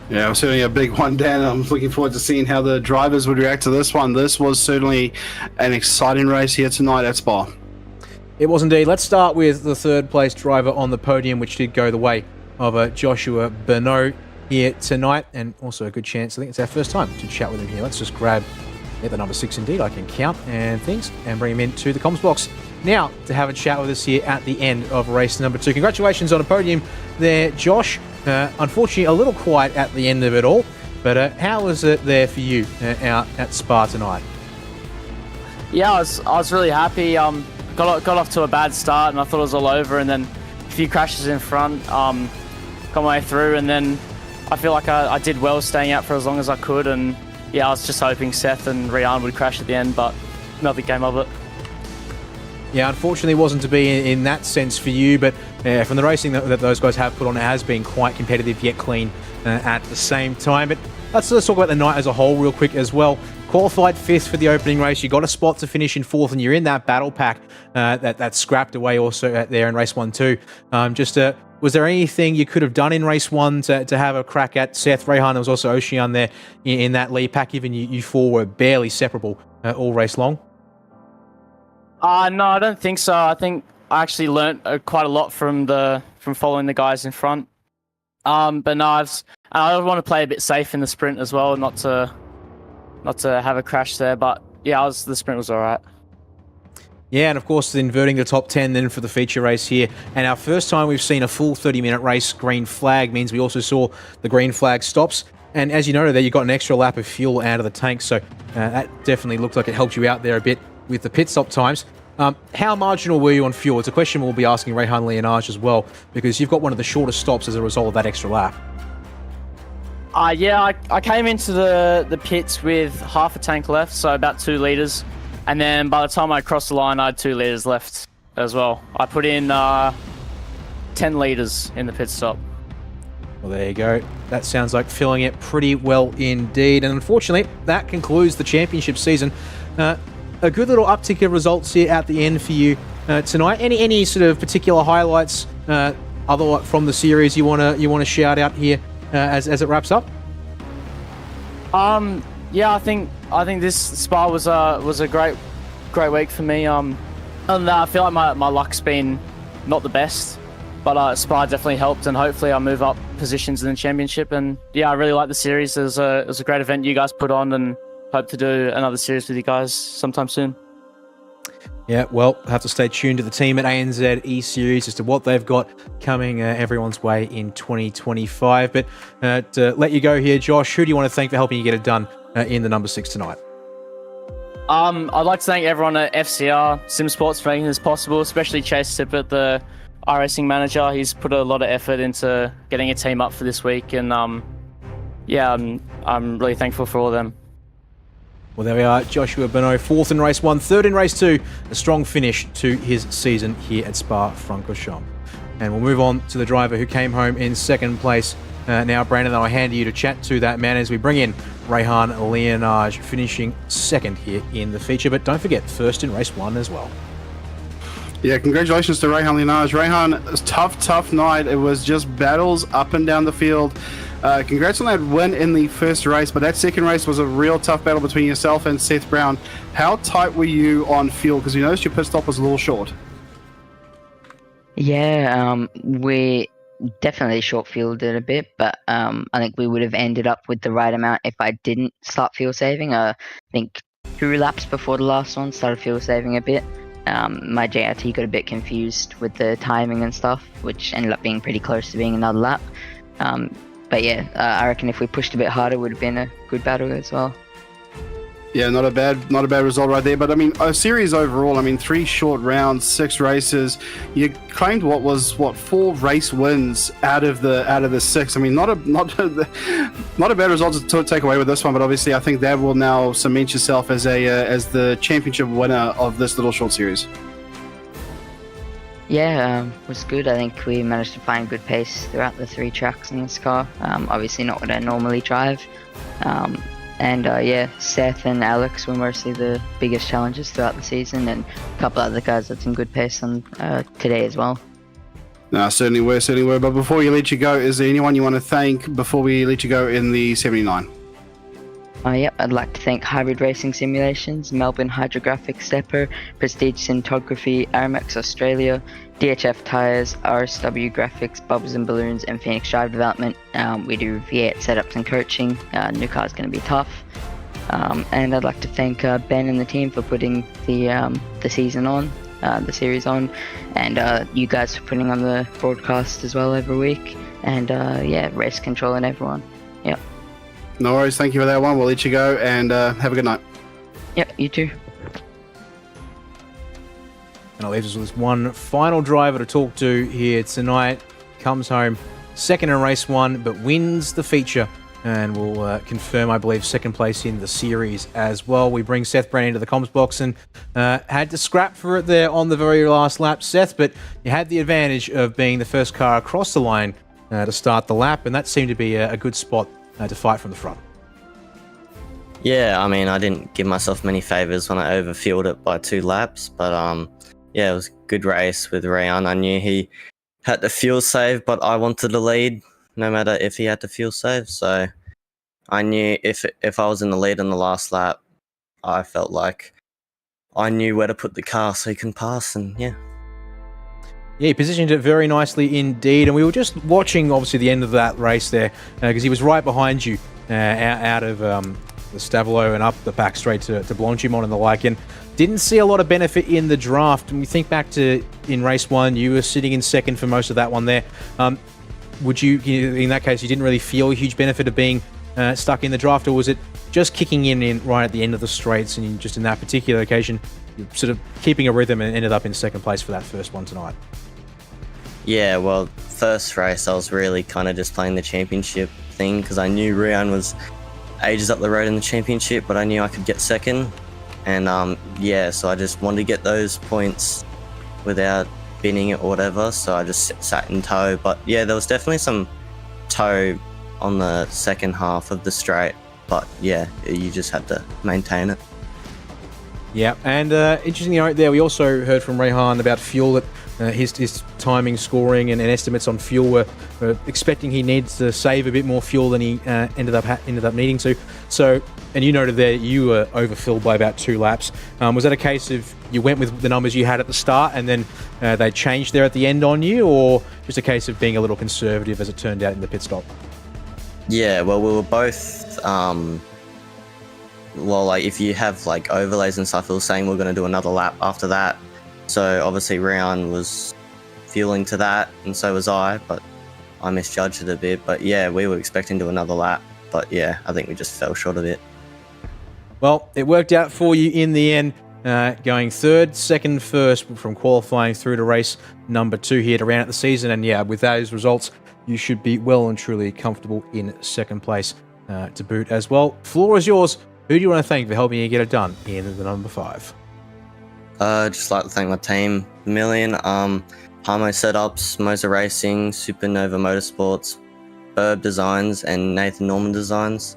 D: Yeah, it was certainly a big one, Dan. I'm looking forward to seeing how the drivers would react to this one. This was certainly an exciting race here tonight at Spa.
C: It was indeed. Let's start with the 3rd place driver on the podium, which did go the way of Joshua Bernot here tonight, and also a good chance, I think it's our first time to chat with him here. Let's just grab the number 6 indeed, I can count and things, and bring him into the comms box now to have a chat with us here at the end of race number 2. Congratulations on a podium there, Josh. Unfortunately, a little quiet at the end of it all, but how was it there for you out at Spa tonight?
E: Yeah, I was really happy. Got off to a bad start, and I thought it was all over, and then a few crashes in front, got my way through, and then I feel like I did well staying out for as long as I could, and yeah, I was just hoping Seth and Rian would crash at the end, but nothing came of it.
C: Yeah, unfortunately it wasn't to be in that sense for you, but from the racing that those guys have put on, it has been quite competitive yet clean at the same time. But let's talk about the night as a whole real quick as well. Qualified 5th for the opening race. You got a spot to finish in 4th, and you're in that battle pack that's scrapped away also there in race 1 too. Was there anything you could have done in race 1 to have a crack at Seth Rehan? There was also Ocean there in that lead pack. Even you 4 were barely separable all race long.
E: No, I don't think so. I think I actually learnt quite a lot from following the guys in front. But no, I want to play a bit safe in the sprint as well, not to have a crash there. But yeah, the sprint was all right.
C: Yeah, and of course, inverting the top 10 then for the feature race here. And our first time we've seen a full 30-minute race green flag means we also saw the green flag stops. And as you noted there, you got an extra lap of fuel out of the tank. So that definitely looked like it helped you out there a bit with the pit stop times. How marginal were you on fuel? It's a question we'll be asking Rehan Leonage as well, because you've got one of the shortest stops as a result of that extra lap.
E: Yeah, I came into the pits with half a tank left, so about 2 litres. And then by the time I crossed the line, I had 2 litres left as well. I put in 10 litres in the pit stop.
C: Well, there you go. That sounds like filling it pretty well indeed. And unfortunately, that concludes the championship season. A good little uptick of results here at the end for you tonight. Any sort of particular highlights other from the series you want to shout out here as it wraps up?
E: Yeah, I think this Spa was a great week for me. And I feel like my luck's been not the best. but Spa definitely helped, and hopefully I move up positions in the championship. And yeah, I really like the series. It was a great event you guys put on, and hope to do another series with you guys sometime soon.
C: Yeah, well, have to stay tuned to the team at ANZ E-Series as to what they've got coming everyone's way in 2025. But to let you go here, Josh, who do you want to thank for helping you get it done in the number 6 tonight?
E: I'd like to thank everyone at FCR, SimSports, for making this possible, especially Chase Tippett, the iRacing manager. He's put a lot of effort into getting a team up for this week, and I'm really thankful for all of them.
C: Well, there we are. Joshua Bonneau, 4th in race 1, 3rd in race 2. A strong finish to his season here at Spa-Francorchamps. And we'll move on to the driver who came home in 2nd place. Now, Brandon, I'll hand you to chat to that man as we bring in Rehan Leonage, finishing 2nd here in the feature. But don't forget, 1st in race 1 as well.
D: Yeah, congratulations to Rehan Leonage. Rehan, it was tough night. It was just battles up and down the field. Congrats on that win in the first race, but that second race was a real tough battle between yourself and Seth Brown. How tight were you on fuel? Because you noticed your pit stop was a little short.
F: Yeah, we definitely short fueled a bit, but I think we would have ended up with the right amount if I didn't start fuel saving. I think 2 laps before the last one started fuel saving a bit. My JRT got a bit confused with the timing and stuff, which ended up being pretty close to being another lap. But yeah, I reckon if we pushed a bit harder, it would have been a good battle as well.
D: Yeah, not a bad result right there. But I mean, a series overall. I mean, 3 short rounds, 6 races. You claimed 4 race wins out of the 6. I mean, not a bad result to take away with this one. But obviously, I think that will now cement yourself as the championship winner of this little short series.
F: Yeah, it was good. I think we managed to find good pace throughout the 3 tracks in this car. Obviously not what I normally drive. Yeah, Seth and Alex were mostly the biggest challenges throughout the season, and a couple other guys had some good pace on today as well.
D: No, certainly were. But before we let you go, is there anyone you want to thank before we let you go in the 79?
F: Yep, I'd like to thank Hybrid Racing Simulations, Melbourne Hydrographic Stepper, Prestige Cinematography, Aramex Australia, DHF Tyres, RSW Graphics, Bubbles and Balloons, and Phoenix Drive Development. We do V8 setups and coaching. New car's going to be tough. And I'd like to thank Ben and the team for putting the season on, the series on, and you guys for putting on the broadcast as well every week. And yeah, race control and everyone. Yep.
D: No worries. Thank you for that one. We'll let you go and have a good night.
F: Yep, you too.
C: And it leaves us with one final driver to talk to here tonight. Comes home 2nd in race 1, but wins the feature and will confirm, I believe, 2nd place in the series as well. We bring Seth Brown into the comms box and had to scrap for it there on the very last lap, Seth, but you had the advantage of being the first car across the line to start the lap, and that seemed to be a good spot to fight from the front.
G: Yeah, I mean, I didn't give myself many favours when I overfueled it by 2 laps, but yeah, it was a good race with Rayan. I knew he had to fuel save, but I wanted to lead no matter if he had to fuel save, so I knew if I was in the lead in the last lap, I felt like I knew where to put the car so he can pass, and yeah.
C: Yeah, he positioned it very nicely indeed, and we were just watching, obviously, the end of that race there, because he was right behind you out of the Stavolo and up the back straight to Blanchimont and the like, and didn't see a lot of benefit in the draft. And we think back to in race 1, you were sitting in 2nd for most of that one there. Would you, in that case, you didn't really feel a huge benefit of being stuck in the draft, or was it just kicking in right at the end of the straights, and just in that particular occasion, sort of keeping a rhythm and ended up in 2nd place for that first one tonight?
G: Yeah, well, first race I was really kind of just playing the championship thing because I knew Rian was ages up the road in the championship, but I knew I could get 2nd. And yeah, so I just wanted to get those points without binning it or whatever, so I just sat in tow. But yeah, there was definitely some tow on the second half of the straight, but yeah, you just had to maintain it.
C: Yeah, and interestingly, right there, we also heard from Rehan about fuel that his timing, scoring, and estimates on fuel were expecting he needs to save a bit more fuel than he ended up needing to. So, and you noted there you were overfilled by about 2 laps. Was that a case of you went with the numbers you had at the start and then they changed there at the end on you, or just a case of being a little conservative as it turned out in the pit stop?
G: Yeah, well, we were both, like if you have like overlays and stuff, we were saying we're going to do another lap after that. So obviously Ryan was fueling to that, and so was I, but I misjudged it a bit. But yeah, we were expecting to do another lap, but yeah, I think we just fell short of it.
C: Well, it worked out for you in the end, going 3rd, 2nd, 1st from qualifying through to race number 2 here to round out the season. And yeah, with those results, you should be well and truly comfortable in 2nd place to boot as well. Floor is yours. Who do you want to thank for helping you get it done in the number 5?
G: Just like to thank my team, a million. Harmo Setups, Motor Racing, Supernova Motorsports, Burb Designs, and Nathan Norman Designs,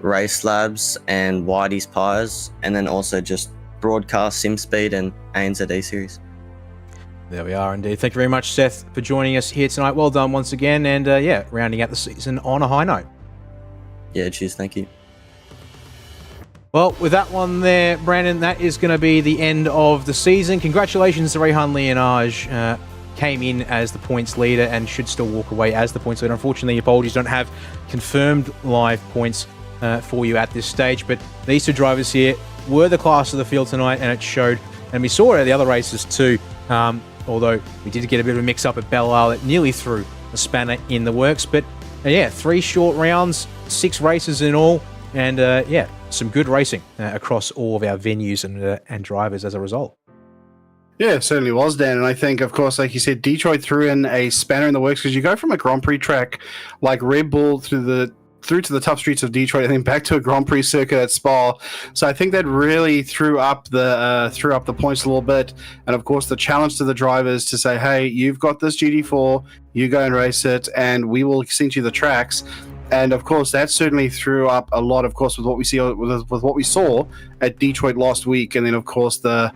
G: Race Labs, and Whitey's Pyres, and then also just Broadcast, SimSpeed, and ANZ E-Series.
C: There we are indeed. Thank you very much, Seth, for joining us here tonight. Well done once again, and yeah, rounding out the season on a high note.
G: Yeah, cheers, thank you.
C: Well, with that one there, Brandon, that is going to be the end of the season. Congratulations to Rehan Leonage. Came in as the points leader and should still walk away as the points leader. Unfortunately, apologies, don't have confirmed live points for you at this stage, but these 2 drivers here were the class of the field tonight, and it showed. And we saw it at the other races too, although we did get a bit of a mix-up at Belle Isle that nearly threw a spanner in the works. But yeah, 3 short rounds, 6 races in all, and yeah, some good racing across all of our venues and drivers as a result.
D: Yeah, it certainly was, Dan. And I think, of course, like you said, Detroit threw in a spanner in the works, because you go from a Grand Prix track like Red Bull through to the tough streets of Detroit, and then back to a Grand Prix circuit at Spa. So I think that really threw up the points a little bit. And of course, the challenge to the drivers to say, hey, you've got this GT4, you go and race it, and we will send you the tracks. And of course, that certainly threw up a lot, of course, with what we saw at Detroit last week. And then, of course, the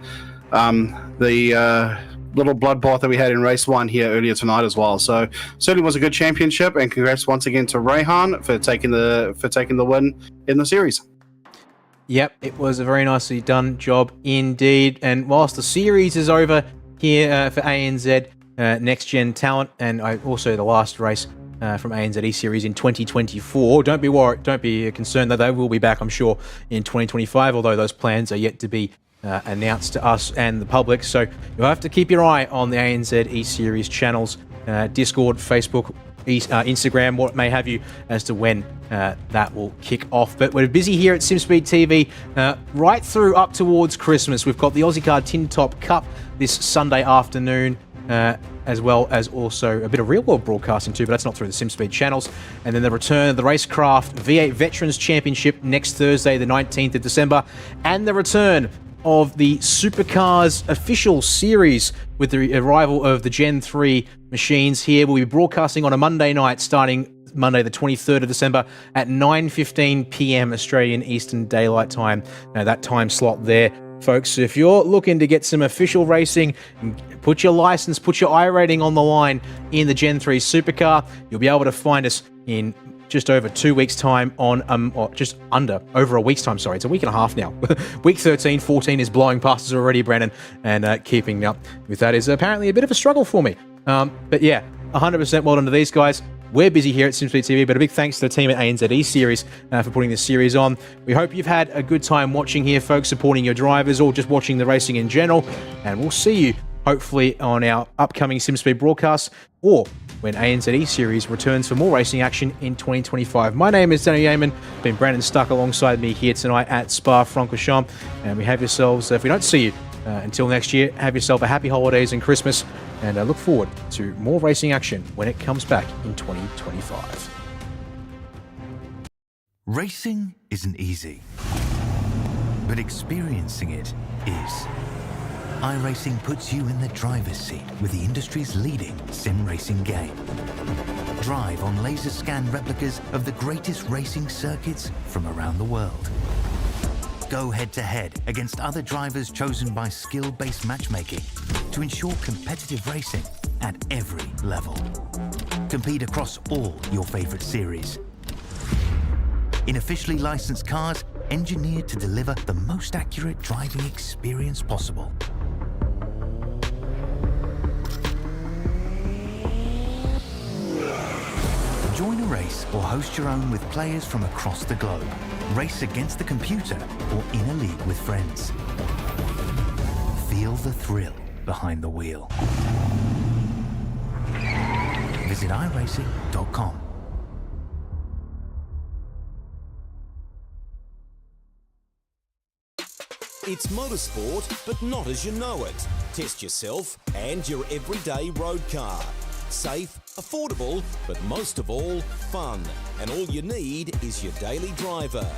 D: little bloodbath that we had in race 1 here earlier tonight as well. So certainly was a good championship, and congrats once again to Rehan for taking the win in the series.
C: Yep, it was a very nicely done job indeed. And whilst the series is over here for ANZ Next Gen Talent, and also the last race from ANZ E-Series in 2024. Don't be worried, don't be concerned that they will be back, I'm sure, in 2025, although those plans are yet to be announced to us and the public. So you'll have to keep your eye on the ANZ E-Series channels, Discord, Facebook, Instagram, what may have you, as to when that will kick off. But we're busy here at SimSpeed TV right through up towards Christmas. We've got the Aussie Car Tin Top Cup this Sunday afternoon, as well as also a bit of real-world broadcasting too, but that's not through the SimSpeed channels. And then the return of the Racecraft V8 Veterans Championship next Thursday, the 19th of December, and the return of the Supercars official series with the arrival of the Gen 3 machines here. We'll be broadcasting on a Monday night starting Monday the 23rd of December at 9:15 p.m. Australian Eastern Daylight Time. Now that time slot there, folks, if you're looking to get some official racing, put your license, put your iRating on the line in the Gen 3 Supercar, you'll be able to find us in just over 2 weeks' time on, or just under, over a week's time, sorry. It's a week and a half now. Week 13, 14 is blowing past us already, Brandon, and keeping up with that is apparently a bit of a struggle for me. But yeah, 100% well done to these guys. We're busy here at SimSpeed TV, but a big thanks to the team at ANZ E-Series for putting this series on. We hope you've had a good time watching here, folks, supporting your drivers or just watching the racing in general. And we'll see you, hopefully, on our upcoming SimSpeed broadcasts or when ANZ E-Series returns for more racing action in 2025. My name is Daniel Yeaman. Been Brandon Stuck alongside me here tonight at Spa-Francorchamps. And we have yourselves, if we don't see you until next year, have yourself a happy holidays and Christmas. And I look forward to more racing action when it comes back in 2025.
A: Racing isn't easy, but experiencing it is. iRacing puts you in the driver's seat with the industry's leading sim racing game. Drive on laser scan replicas of the greatest racing circuits from around the world. Go head-to-head against other drivers chosen by skill-based matchmaking to ensure competitive racing at every level. Compete across all your favorite series. In officially licensed cars, engineered to deliver the most accurate driving experience possible. Join a race or host your own with players from across the globe. Race against the computer or in a league with friends. Feel the thrill behind the wheel. Visit iRacing.com.
B: It's motorsport, but not as you know it. Test yourself and your everyday road car. Safe, affordable, but most of all, fun. And all you need is your daily driver.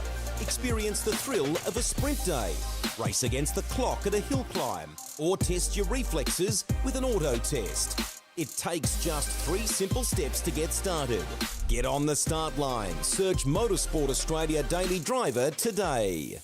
B: Experience the thrill of a sprint day. Race against the clock at a hill climb. Or test your reflexes with an auto test. It takes just 3 simple steps to get started. Get on the start line. Search Motorsport Australia Daily Driver today.